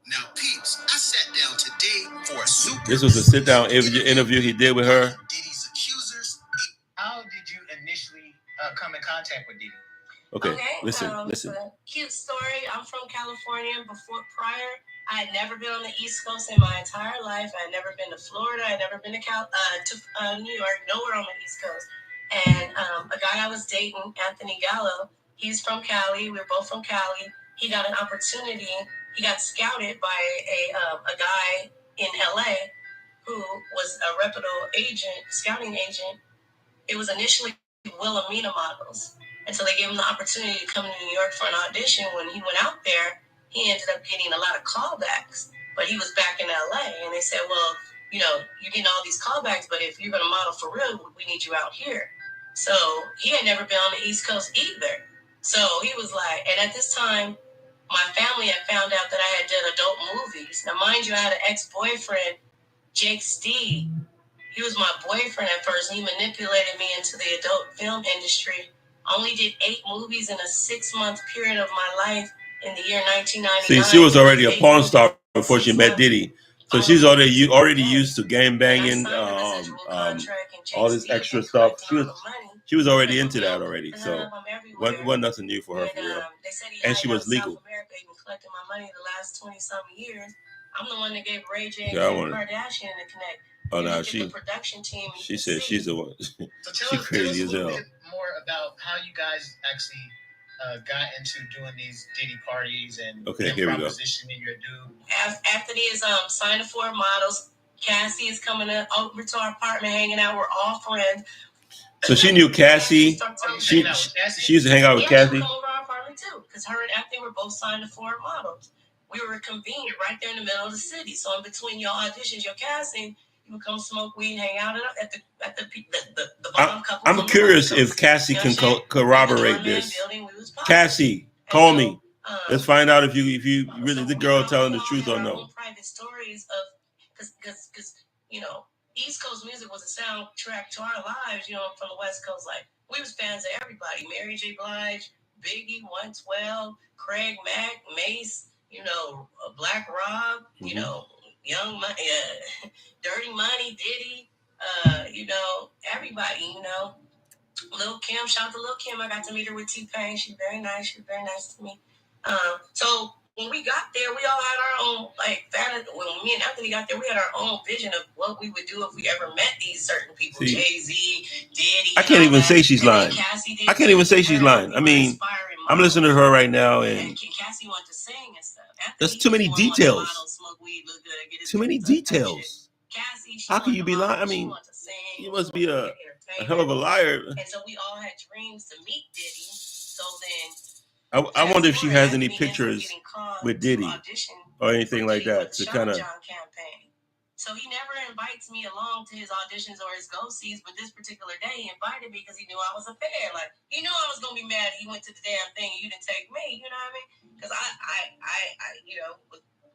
Speaker 1: Now, peeps, I sat down today for a super.
Speaker 2: This was a sit-down interview he did with her.
Speaker 1: Diddy's accusers.
Speaker 7: How did you initially come in contact with Diddy?
Speaker 2: Okay, listen.
Speaker 8: Cute story. I'm from California. Prior, I had never been on the East Coast in my entire life. I had never been to Florida. I had never been to New York. Nowhere on the East Coast. And a guy I was dating, Anthony Gallo, he's from Cali. We're both from Cali. He got an opportunity. He got scouted by a guy in LA who was a reputable scouting agent. It was initially Wilhelmina models. And so they gave him the opportunity to come to New York for an audition. When he went out there, he ended up getting a lot of callbacks. But he was back in LA. And they said, well, you're getting all these callbacks, but if you're going to model for real, we need you out here. So he had never been on the East Coast either. So he was like, and at this time, my family had found out that I had done adult movies. Now, mind you, I had an ex-boyfriend, Jake Steed. He was my boyfriend at first, and he manipulated me into the adult film industry. I only did 8 movies in a 6-month period of my life in the year 1999.
Speaker 2: See, she was already a porn star before she met Diddy. So she's already used to gang banging, all this extra stuff. She was already into that already. So wasn't nothing new for her for real. And she was legal.
Speaker 8: America even collected my money the last 20-something years. I'm the one that gave Ray J and Kardashian to connect.
Speaker 2: Oh no,
Speaker 8: the production team.
Speaker 2: She said she's the one.
Speaker 7: So tell us a little bit more about how you guys actually got into doing these Diddy parties and
Speaker 2: here we go.
Speaker 7: Positioning your dude.
Speaker 8: Anthony is signed for models. Cassie is coming over to our apartment, hanging out. We're all friends.
Speaker 2: So she knew Cassie. She used to hang out with Cassie.
Speaker 8: She come over our apartment too, because her and Anthony were both signed for models. We were convened right there in the middle of the city. So in between your auditions, your casting, you would come smoke weed, hang out at the bottom couple.
Speaker 2: I'm curious if Cassie can corroborate this. Cassie, call me. Let's find out if you really the girl telling the truth or no.
Speaker 8: Private stories of because East Coast music was a soundtrack to our lives. From the West Coast, like we was fans of everybody: Mary J. Blige, Biggie, 112, Craig Mack, Mace. Black Rob. Young Money, Dirty Money, Diddy. Everybody. Lil Kim. Shout out to Lil Kim. I got to meet her with T-Pain. She's very nice. She was very nice to me. So when we got there, we all had our own, like, when me and Anthony got there, we had our own vision of what we would do if we ever met these certain people.
Speaker 2: See,
Speaker 8: Jay-Z, Diddy.
Speaker 2: I can't even say she's lying. I can't even say she's lying. I mean, I'm listening to her right now, and
Speaker 8: Cassie wanted to sing and stuff.
Speaker 2: there's too many details. Too many details. How can you be lying? I mean, you must be a hell of a liar.
Speaker 8: And so we all had dreams to meet Diddy. So then,
Speaker 2: I wonder if she has any pictures with Diddy or anything like that to kind of.
Speaker 8: So he never invites me along to his auditions or his go-sees, but this particular day he invited me because he knew I was a fan. Like, he knew I was gonna be mad he went to the damn thing and you didn't take me. You know what I mean? Because I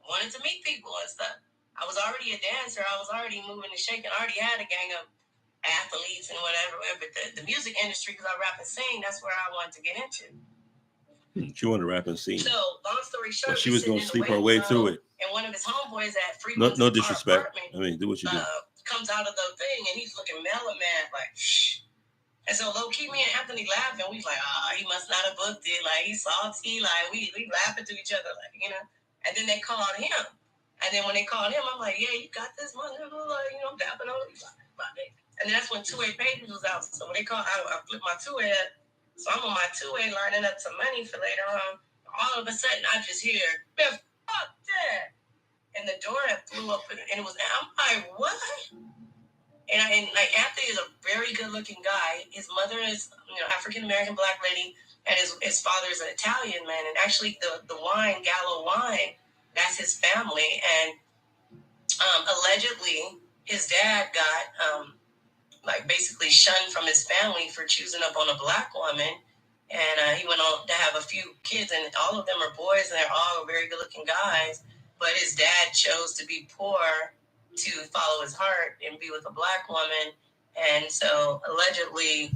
Speaker 8: wanted to meet people and stuff. I was already a dancer. I was already moving and shaking. I already had a gang of athletes and whatever. But the music industry, because I rap and sing, that's where I wanted to get into.
Speaker 2: She wanted to rap and sing.
Speaker 8: So, long story short,
Speaker 2: she was going to sleep her way through it.
Speaker 8: And one of his homeboys at
Speaker 2: no disrespect. I mean, do what you do.
Speaker 8: Comes out of the thing and he's looking mellow, man, like, shh. And so low key, me and Anthony laughing. We was like, he must not have booked it. Like, he's salty. Like, we laughing to each other, like, you know. And then they called him. And then when they called him, I'm like, yeah, you got this, man. Like, I'm dapping on you. And then that's when 2A Pages was out. So when they called, I flipped my 2A. So I'm on my 2A lining up some money for later on. All of a sudden, I just hear, man, fuck that. And the door flew up, and it was, I'm like, what? And like, Anthony is a very good-looking guy. His mother is, African-American black lady, and his father is an Italian man. And actually, the wine, Gallo wine, that's his family. And allegedly, his dad got, basically shunned from his family for choosing up on a black woman. And he went on to have a few kids, and all of them are boys, and they're all very good-looking guys. But his dad chose to be poor to follow his heart and be with a black woman. And so, allegedly,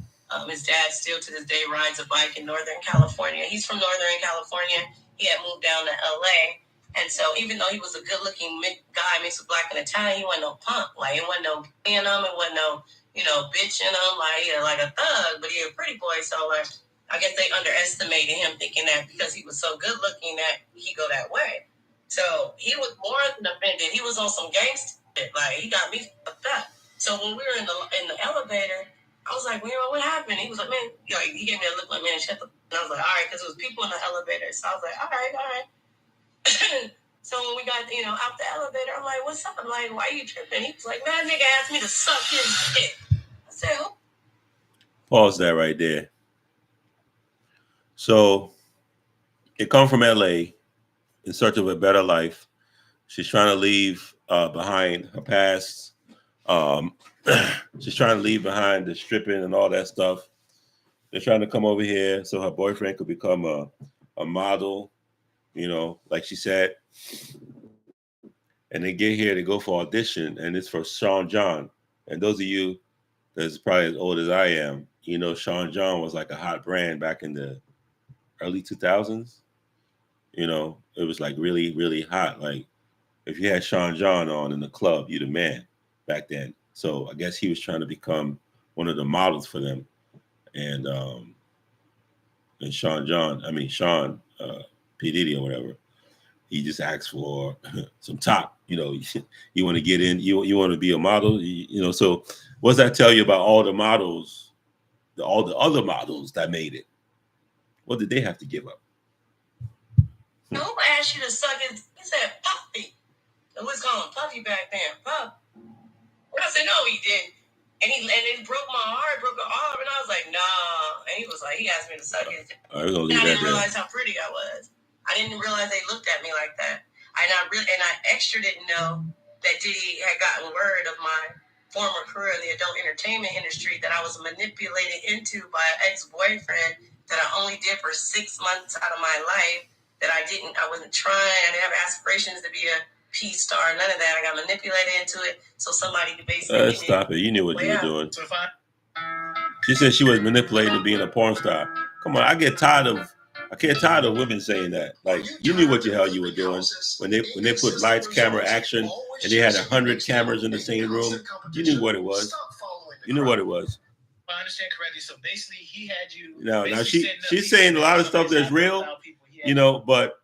Speaker 8: his dad still to this day rides a bike in Northern California. He's from Northern California. He had moved down to LA. And so, even though he was a good-looking guy mixed with black and Italian, he wasn't no punk. Like, it wasn't no in him. It wasn't no, bitch in him. Like a thug, but he a pretty boy. So, I guess they underestimated him, thinking that because he was so good-looking that he go that way. So he was more than offended. He was on some gangster shit. Like, he got me fucked up. So when we were in the elevator, I was like, what happened? He was like, man, he gave me a look like, man, shut the. And I was like, all right, because it was people in the elevator. So I was like, all right. So when we got, out the elevator, I'm like, what's up? I'm like, why are you tripping? He was like, man, nigga asked me to suck his dick. I said, who?
Speaker 2: Pause that right there. So it come from LA. In search of a better life. She's trying to leave behind her past. She's trying to leave behind the stripping and all that stuff. They're trying to come over here so her boyfriend could become a model, like she said. And they get here to go for audition, and it's for Sean John. And those of you that's probably as old as I am, Sean John was like a hot brand back in the early 2000s. It was like really, really hot. Like if you had Sean John on in the club, you're the man back then. So I guess he was trying to become one of the models for them. And Sean P. Diddy or whatever, he just asked for some top, you want to get in, you want to be a model, so what does that tell you about all the models, all the other models that made it? What did they have to give up?
Speaker 8: Who asked you to suck his? He said Puffy. It was called Puffy back then. Puff. I said no, he didn't. And it broke my heart, broke her arm, and I was like, nah. And he was like, he asked me to suck his.
Speaker 2: All right,
Speaker 8: and I didn't realize how pretty I was. I didn't realize they looked at me like that. And I extra didn't know that Diddy had gotten word of my former career in the adult entertainment industry that I was manipulated into by an ex-boyfriend that I only did for 6 months out of my life. That I wasn't trying. I didn't have aspirations to be a P star. None of that. I got manipulated into it. So somebody could basically
Speaker 2: stop it. You knew what you were doing. She said she was manipulated to being a porn star. Come on, I get tired of women saying that. Like, you knew what the hell you were doing when they put lights, camera, action, and they had 100 cameras in the same room. You knew what it was. You knew what it was.
Speaker 7: If I understand correctly, so basically he had you.
Speaker 2: Now she's saying a lot of stuff that's real. But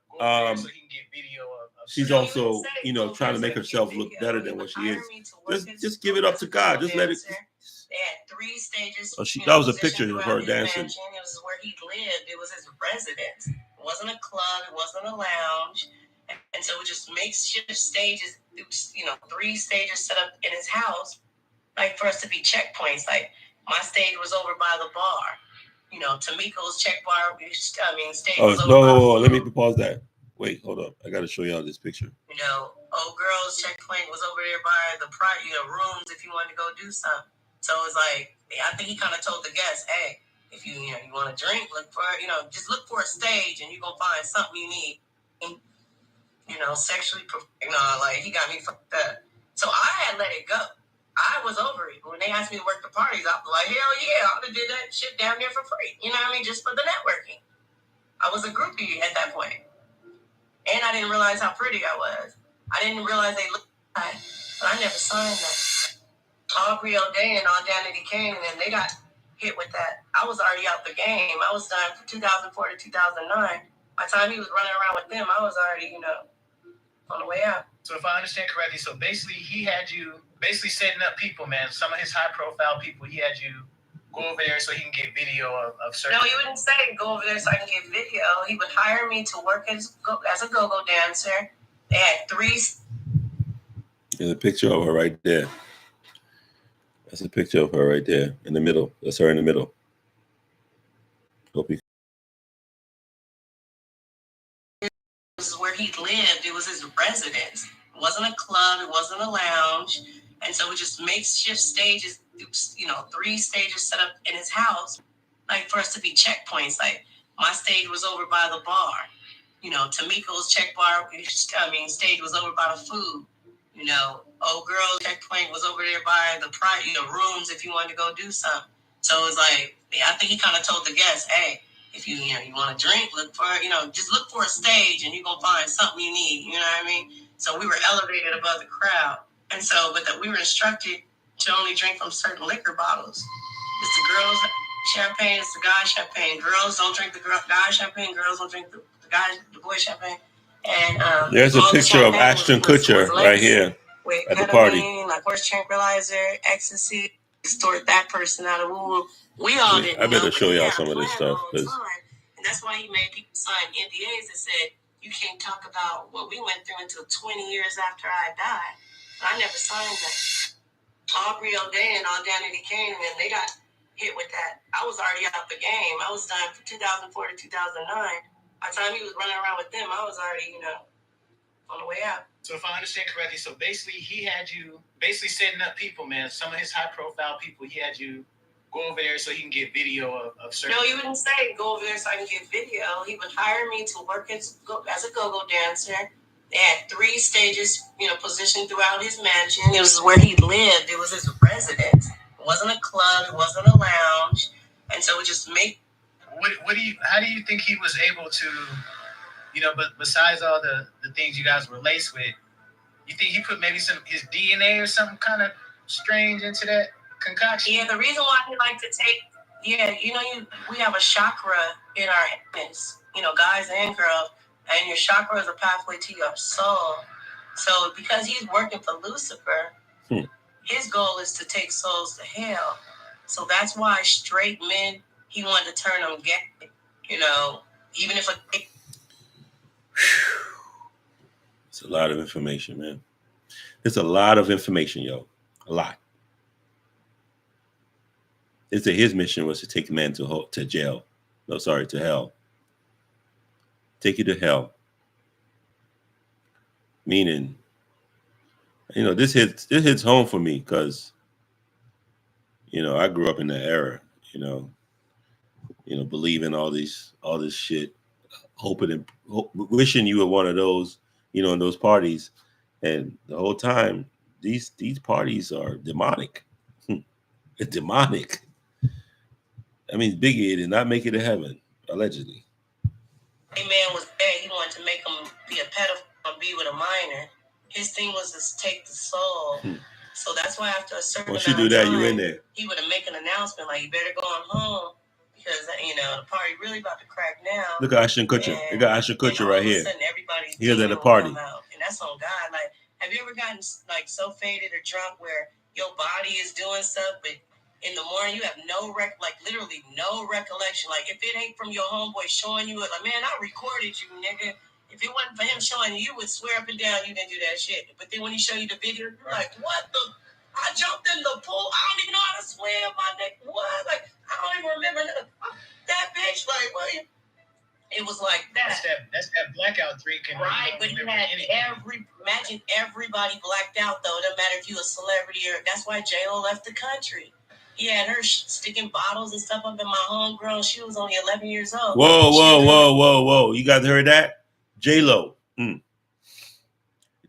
Speaker 2: She's also, you know, trying to make herself look better than what she is. Just give it up to God. Just let it.
Speaker 8: They had 3 stages.
Speaker 2: Oh, that was a picture of her dancing.
Speaker 8: It was where he lived. It was his residence. It wasn't a club. It wasn't a lounge. And so it just makeshift stages. It was, 3 stages set up in his house, like for us to be checkpoints. Like my stage was over by the bar. Tamiko's check bar. Stage was over by the food.
Speaker 2: Let me pause that. Wait, hold up. I got to show y'all this picture.
Speaker 8: Old girl's checkpoint was over there by the rooms if you wanted to go do something. So it's like, I think he kind of told the guests, hey, if you want to drink, look for, just look for a stage and you're going to find something you need. Sexually, like he got me fucked up. So I had let it go. I was over it. When they asked me to work the parties, I was like, hell yeah, I would have did that shit down there for free. You know what I mean? Just for the networking. I was a groupie at that point. And I didn't realize how pretty I was. I didn't realize they looked like, but I never signed that. Aubrey O'Day and Diddy came, and then they got hit with that. I was already out the game. I was done from 2004 to 2009. By the time he was running around with them, I was already, on the way out.
Speaker 7: So if I understand correctly, so basically he had you setting up people, man. Some of his high-profile people, he had you go over there so he can get video of certain...
Speaker 8: No, he wouldn't say go over there so I can get video. He would hire me to work as a go-go dancer. They had 3...
Speaker 2: There's a picture of her right there. That's a picture of her right there in the middle. That's her in the middle. Hope you...
Speaker 8: This is where he lived. It was his residence. It wasn't a club. It wasn't a lounge. And so it just makeshift stages, 3 stages set up in his house, like for us to be checkpoints. Like my stage was over by the bar. Tamiko's check bar, stage was over by the food. Old girl's checkpoint was over there by the rooms if you wanted to go do something. So it's like, I think he kind of told the guests, hey, if you want to drink, look for, just look for a stage and you're going to find something you need. You know what I mean? So we were elevated above the crowd. And so, we were instructed to only drink from certain liquor bottles. It's the girls' champagne, it's the guys' champagne. Girls don't drink the guys' champagne. Girls don't drink the boys' champagne. And
Speaker 2: there's a picture of Ashton Kutcher right here at the party.
Speaker 8: Like horse tranquilizer, ecstasy, extort that person out of woo. We all didn't know.
Speaker 2: I better show y'all some of this stuff.
Speaker 8: And that's why he made people sign NDAs that said, you can't talk about what we went through until 20 years after I died. But I never signed that. Aubrey O'Day and Diddy came, and they got hit with that. I was already out the game. I was done from 2004 to 2009. By the time he was running around with them, I was already, on the way out.
Speaker 7: So if I understand correctly, so basically he had you setting up people, man. Some of his high-profile people, he had you go over there so he can get video of certain...
Speaker 8: No, he wouldn't say go over there so I can get video. He would hire me to work as a go-go dancer. They had 3 stages, positioned throughout his mansion. It was where he lived. It was his residence. It wasn't a club. It wasn't a lounge. And so it just made...
Speaker 7: How do you think he was able to, but besides all the things you guys were laced with, you think he put maybe his DNA or something kind of strange into that concoction?
Speaker 8: Yeah, the reason why he liked to take, we have a chakra in our heads, guys and girls, and your chakra is a pathway to your soul. So because he's working for Lucifer, his goal is to take souls to hell. So that's why straight men, he wanted to turn them gay, even if
Speaker 2: It's a lot of information, man. It's a lot of information, yo. A lot. His mission was to take the man to jail. No, sorry, to hell. Take you to hell. Meaning, this hits home for me because, I grew up in that era, believing all this shit, hoping and wishing you were one of those, in those parties. And the whole time, these parties are demonic. It's demonic. I mean, Biggie did not make it to heaven, allegedly.
Speaker 8: A man was bad. He wanted to make him be a pedophile and be with a minor. His thing was to take the soul. So that's why after a certain
Speaker 2: once you do that, you in there.
Speaker 8: He would make an announcement like, "You better go on home because the party really about to crack now.
Speaker 2: Look at Ashton Kutcher. They got Ashton Kutcher right here. Here's at the party.
Speaker 8: And that's on God. Like, have you ever gotten like so faded or drunk where your body is doing stuff, but in the morning you have literally no recollection? Like, if it ain't from your homeboy showing you it, like, man, I recorded you, nigga. If it wasn't for him showing you, you would swear up and down you didn't do that shit. But then when he show you the video, you're like, what the? I jumped in the pool. I don't even know how to swim, my nigga. What? Like, I don't even remember that bitch. Like, what? It was like that.
Speaker 7: That's that blackout drinking.
Speaker 8: Right, but you had imagine everybody blacked out, though. It doesn't matter if you a celebrity or... That's why J-Lo left the country. He had her sticking bottles and stuff up in my homegrown. She was only 11 years old.
Speaker 2: Whoa. You guys heard that? J-Lo.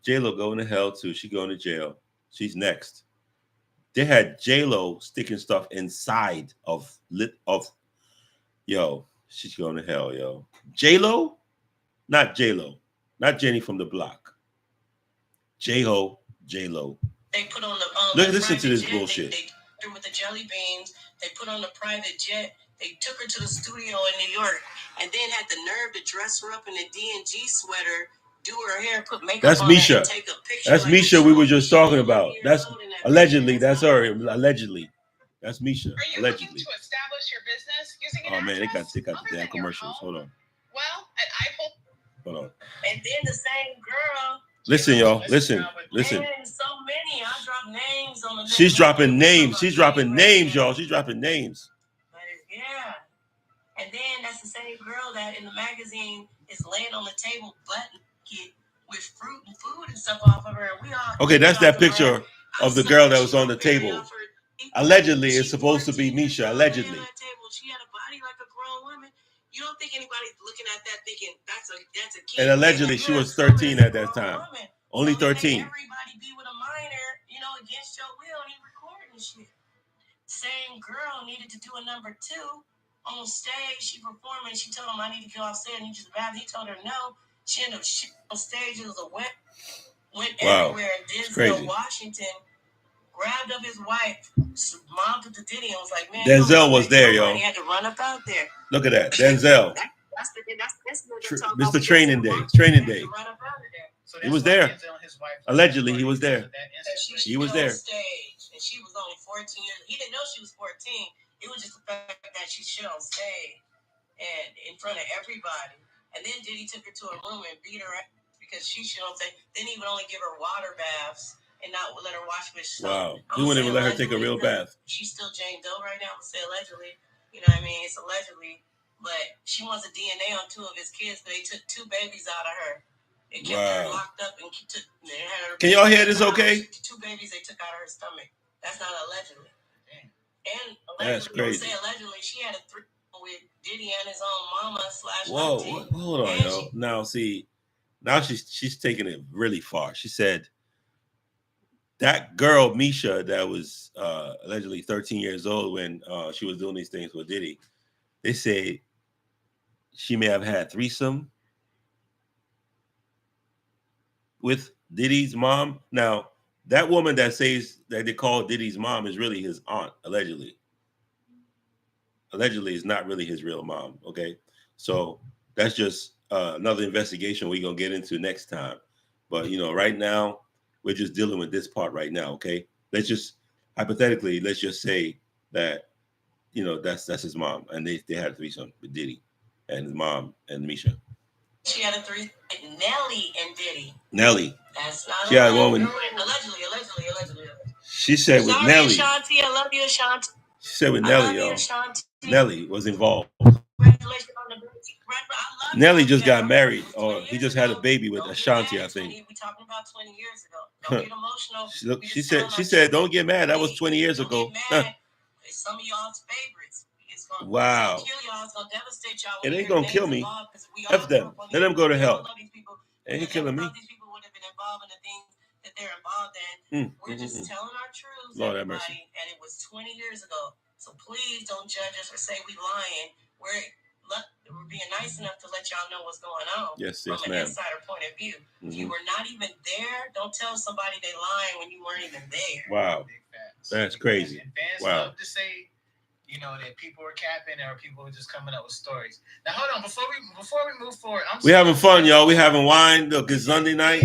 Speaker 2: J-Lo going to hell, too. She going to jail. She's next. They had J-Lo sticking stuff inside of... Yo, she's going to hell, yo. J-Lo? Not J-Lo. Not Jenny from the block. J-Ho, J-Lo.
Speaker 8: They put on the...
Speaker 2: Listen to this bullshit.
Speaker 8: They with the jelly beans. They put on the private jet. They took her to the studio in New York and then had the nerve to dress her up in a D&G sweater, do her hair, put makeup
Speaker 2: that's
Speaker 8: on
Speaker 2: Mesha.
Speaker 8: her, and take a picture.
Speaker 2: That's Mesha we were just talking about. That's allegedly. That's her. Allegedly. That's Mesha. Allegedly.
Speaker 9: To establish your business using an
Speaker 2: man, they got
Speaker 9: other
Speaker 2: the damn
Speaker 9: than your
Speaker 2: commercials.
Speaker 9: home?
Speaker 2: Hold on.
Speaker 9: Well,
Speaker 2: Hold on.
Speaker 8: And then the same girl.
Speaker 2: Listen, y'all. Listen.
Speaker 8: Man, so many. I drop names on the...
Speaker 2: She's dropping names. She's dropping names, y'all. She's dropping names.
Speaker 8: Yeah. And then that's the same girl that in the magazine is laying on the table butt naked with fruit and food and stuff off of her.
Speaker 2: Okay, that's that picture of the girl that was on the table. Allegedly, it's supposed to be Mesha. Allegedly.
Speaker 8: She had a body like a grown woman. You don't think anybody's looking at that thinking that's a kid.
Speaker 2: And allegedly, she was 13 at that time. Only 13.
Speaker 8: Everybody be with a minor, against your will, and he recording this shit. Same girl needed to do a number 2 on stage. She performing. She told him, I need to go upstairs. I need you to bath. He told her no. She ended up on stage. It was a went everywhere. Denzel Washington grabbed up his wife, mobbed to Diddy, and was like, man.
Speaker 2: Denzel was there, yo.
Speaker 8: He had to run up out there.
Speaker 2: Look at that. Denzel. Mr. Training Day. Training Day.
Speaker 7: So
Speaker 2: he was there. Allegedly, he was there. He was there.
Speaker 8: And she was only 14 years. He didn't know she was 14. It was just the fact that she shit on stage and in front of everybody. And then Diddy took her to a room and beat her because she shit on stage. Didn't even only give her water baths and not let her wash with soap.
Speaker 2: Wow. He wouldn't even let her take a real bath.
Speaker 8: She's still Jane Doe right now. I'm going to say allegedly. You know what I mean? It's allegedly. But she wants a DNA on 2 of his kids, but they took 2 babies out of her. They kept her locked up and had her.
Speaker 2: Can y'all hear this okay?
Speaker 8: 2 babies they took out of her stomach. That's not allegedly.
Speaker 7: Damn.
Speaker 8: And allegedly,
Speaker 2: that's crazy.
Speaker 8: Say allegedly, she had a 3 with Diddy and his own mama /
Speaker 2: Whoa,
Speaker 8: auntie.
Speaker 2: hold on, yo. Now, see, now she's taking it really far. She said that girl, Mesha, that was allegedly 13 years old when she was doing these things with Diddy, they say she may have had threesome with Diddy's mom. Now, that woman that says that they call Diddy's mom is really his aunt, allegedly. Allegedly, is not really his real mom, okay? So that's just another investigation we're going to get into next time. But, right now, we're just dealing with this part right now, okay? Let's just, hypothetically, let's just say that, that's his mom. And they had a threesome with Diddy and his mom and Mesha.
Speaker 8: She had a 3 Nelly and Diddy.
Speaker 2: Nelly.
Speaker 8: That's not
Speaker 2: she had one with
Speaker 8: allegedly.
Speaker 2: She said with Nelly.
Speaker 8: Ashanti, I love you, Ashanti.
Speaker 2: She said with Nelly, y'all. Nelly was involved.
Speaker 8: Congratulations on the baby.
Speaker 2: Nelly just got married, or he just had a baby with Ashanti, I think.
Speaker 8: We talking about 20 years ago. Don't get emotional.
Speaker 2: She said, don't get mad. That was 20 years ago.
Speaker 8: It's some of y'all's favorites.
Speaker 2: Wow.
Speaker 8: Kill y'all. It's gonna devastate y'all.
Speaker 2: It ain't gonna kill me. F them. Let them go to hell. They ain't killing me.
Speaker 8: These people would have been involved in the things that they're involved in. We're just telling our truths,
Speaker 2: Lord have mercy.
Speaker 8: And it was 20 years ago. So please don't judge us or say we lying. We're being nice enough to let y'all know what's going on.
Speaker 2: Yes,
Speaker 8: from an
Speaker 2: ma'am.
Speaker 8: insider point of view. You were not even there. Don't tell somebody they lying when you weren't even there.
Speaker 2: Wow. That's crazy.
Speaker 7: And fans
Speaker 2: wow.
Speaker 7: love to say, you know, that people were capping or people were just coming up with stories. Now hold on, before we move forward,
Speaker 2: we having fun, y'all. We having wine. Look, it's Sunday night.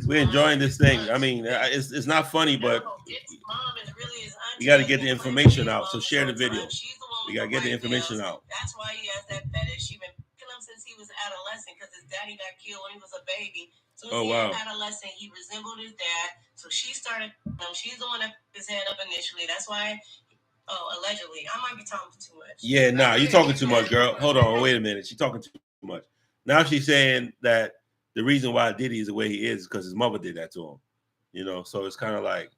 Speaker 2: We're enjoying this thing. I mean, it's not funny, but you got to get the information out. So share the video. We got to get the information out.
Speaker 8: That's why he has that fetish. She been picking him since he was adolescent because his daddy got killed when he was a baby. So he was adolescent. He resembled his dad. So she started. She's the one that put his head up initially. That's why. Oh, allegedly. I might be talking too much.
Speaker 2: Yeah, nah, you talking too much, girl. Hold on, wait a minute. She's talking too much. Now she's saying that the reason why Diddy is the way he is because his mother did that to him. You know, so it's kind of like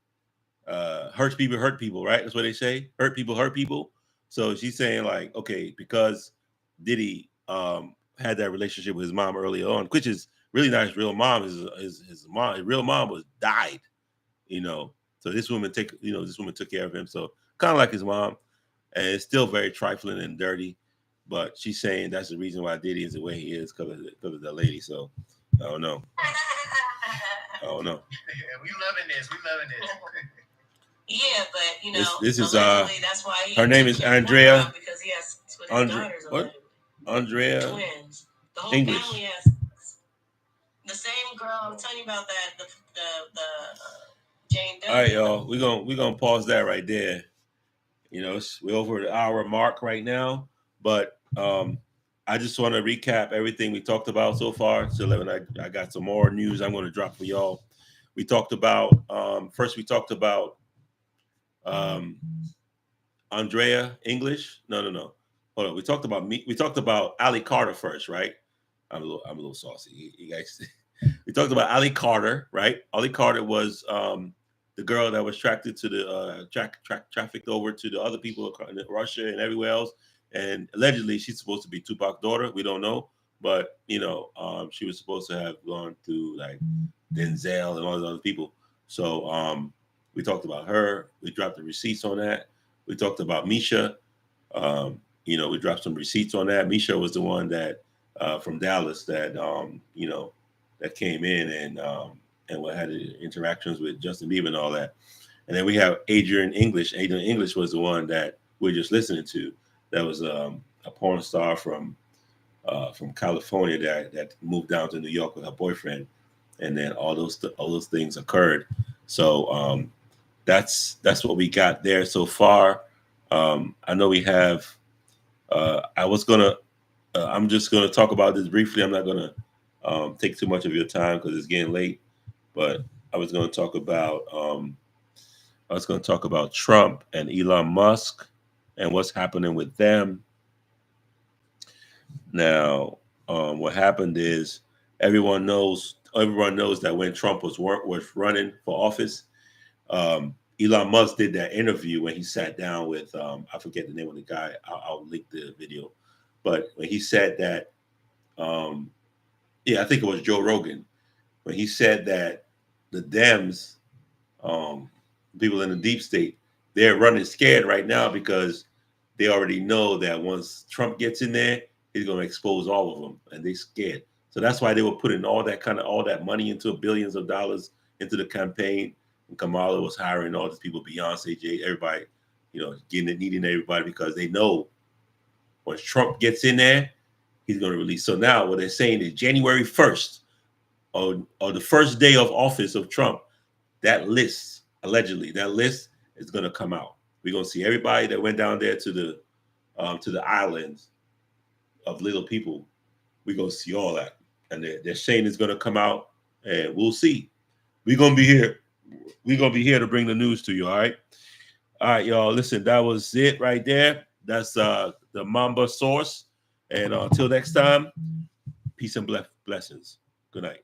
Speaker 2: hurt people, right? That's what they say. Hurt people. So she's saying like, okay, because Diddy had that relationship with his mom early on, which is really not his real mom. His mom, his real mom was died. You know, so this woman took care of him. So kind of like his mom, and it's still very trifling and dirty. But she's saying that's the reason why Diddy is the way he is because of the lady. So I don't know.
Speaker 7: Yeah, we loving this.
Speaker 8: Yeah, but you know,
Speaker 2: this is
Speaker 8: that's why
Speaker 2: her name is Andrea.
Speaker 8: Because he has daughters.
Speaker 2: What? Andrea
Speaker 8: twins. The whole
Speaker 2: English.
Speaker 8: family has the same girl. I'm telling you about that. The Jane Doe.
Speaker 2: All right, y'all. We're gonna pause that right there. You know, we're over the hour mark right now, but I just want to recap everything we talked about so far. So I got some more news I'm going to drop for y'all. We talked about first. We talked about Andrea English. No. Hold on. We talked about me. We talked about Ali Carter first, right? I'm a little saucy. You guys. We talked about Ali Carter, right? Ali Carter was the girl that was trafficked over to the other people in Russia and everywhere else. And allegedly, she's supposed to be Tupac's daughter. We don't know, but you know, she was supposed to have gone through like Denzel and all those other people. So we talked about her. We dropped the receipts on that. We talked about Mesha. You know, we dropped some receipts on that. Mesha was the one that from Dallas that you know, that came in and what had interactions with Justin Bieber and all that. And then we have Adrian English. Adrian English was the one that we're just listening to. That was a porn star from California that moved down to New York with her boyfriend, and then all those things occurred. So that's what we got there so far. I know we have. I'm just gonna talk about this briefly. I'm not gonna take too much of your time because it's getting late. But I was gonna talk about Trump and Elon Musk and what's happening with them. Now, what happened is everyone knows that when Trump was running for office, Elon Musk did that interview when he sat down with I forget the name of the guy. I'll link the video, but when he said that, I think it was Joe Rogan, when he said that the Dems, people in the deep state, they're running scared right now because they already know that once Trump gets in there, he's going to expose all of them, and they're scared. So that's why they were putting all that money into billions of dollars into the campaign. And Kamala was hiring all these people, Beyonce, Jay, everybody, you know, needing everybody because they know once Trump gets in there, he's going to release. So now what they're saying is January 1st, or the first day of office of Trump, that list, allegedly, that list is going to come out. We're going to see everybody that went down there to the islands of little people. We're going to see all that. And they're saying it's going to come out, and we'll see. We're going to be here. We're going to be here to bring the news to you, all right? All right, y'all. Listen, that was it right there. That's the Mamba Source. And until next time, peace and blessings. Good night.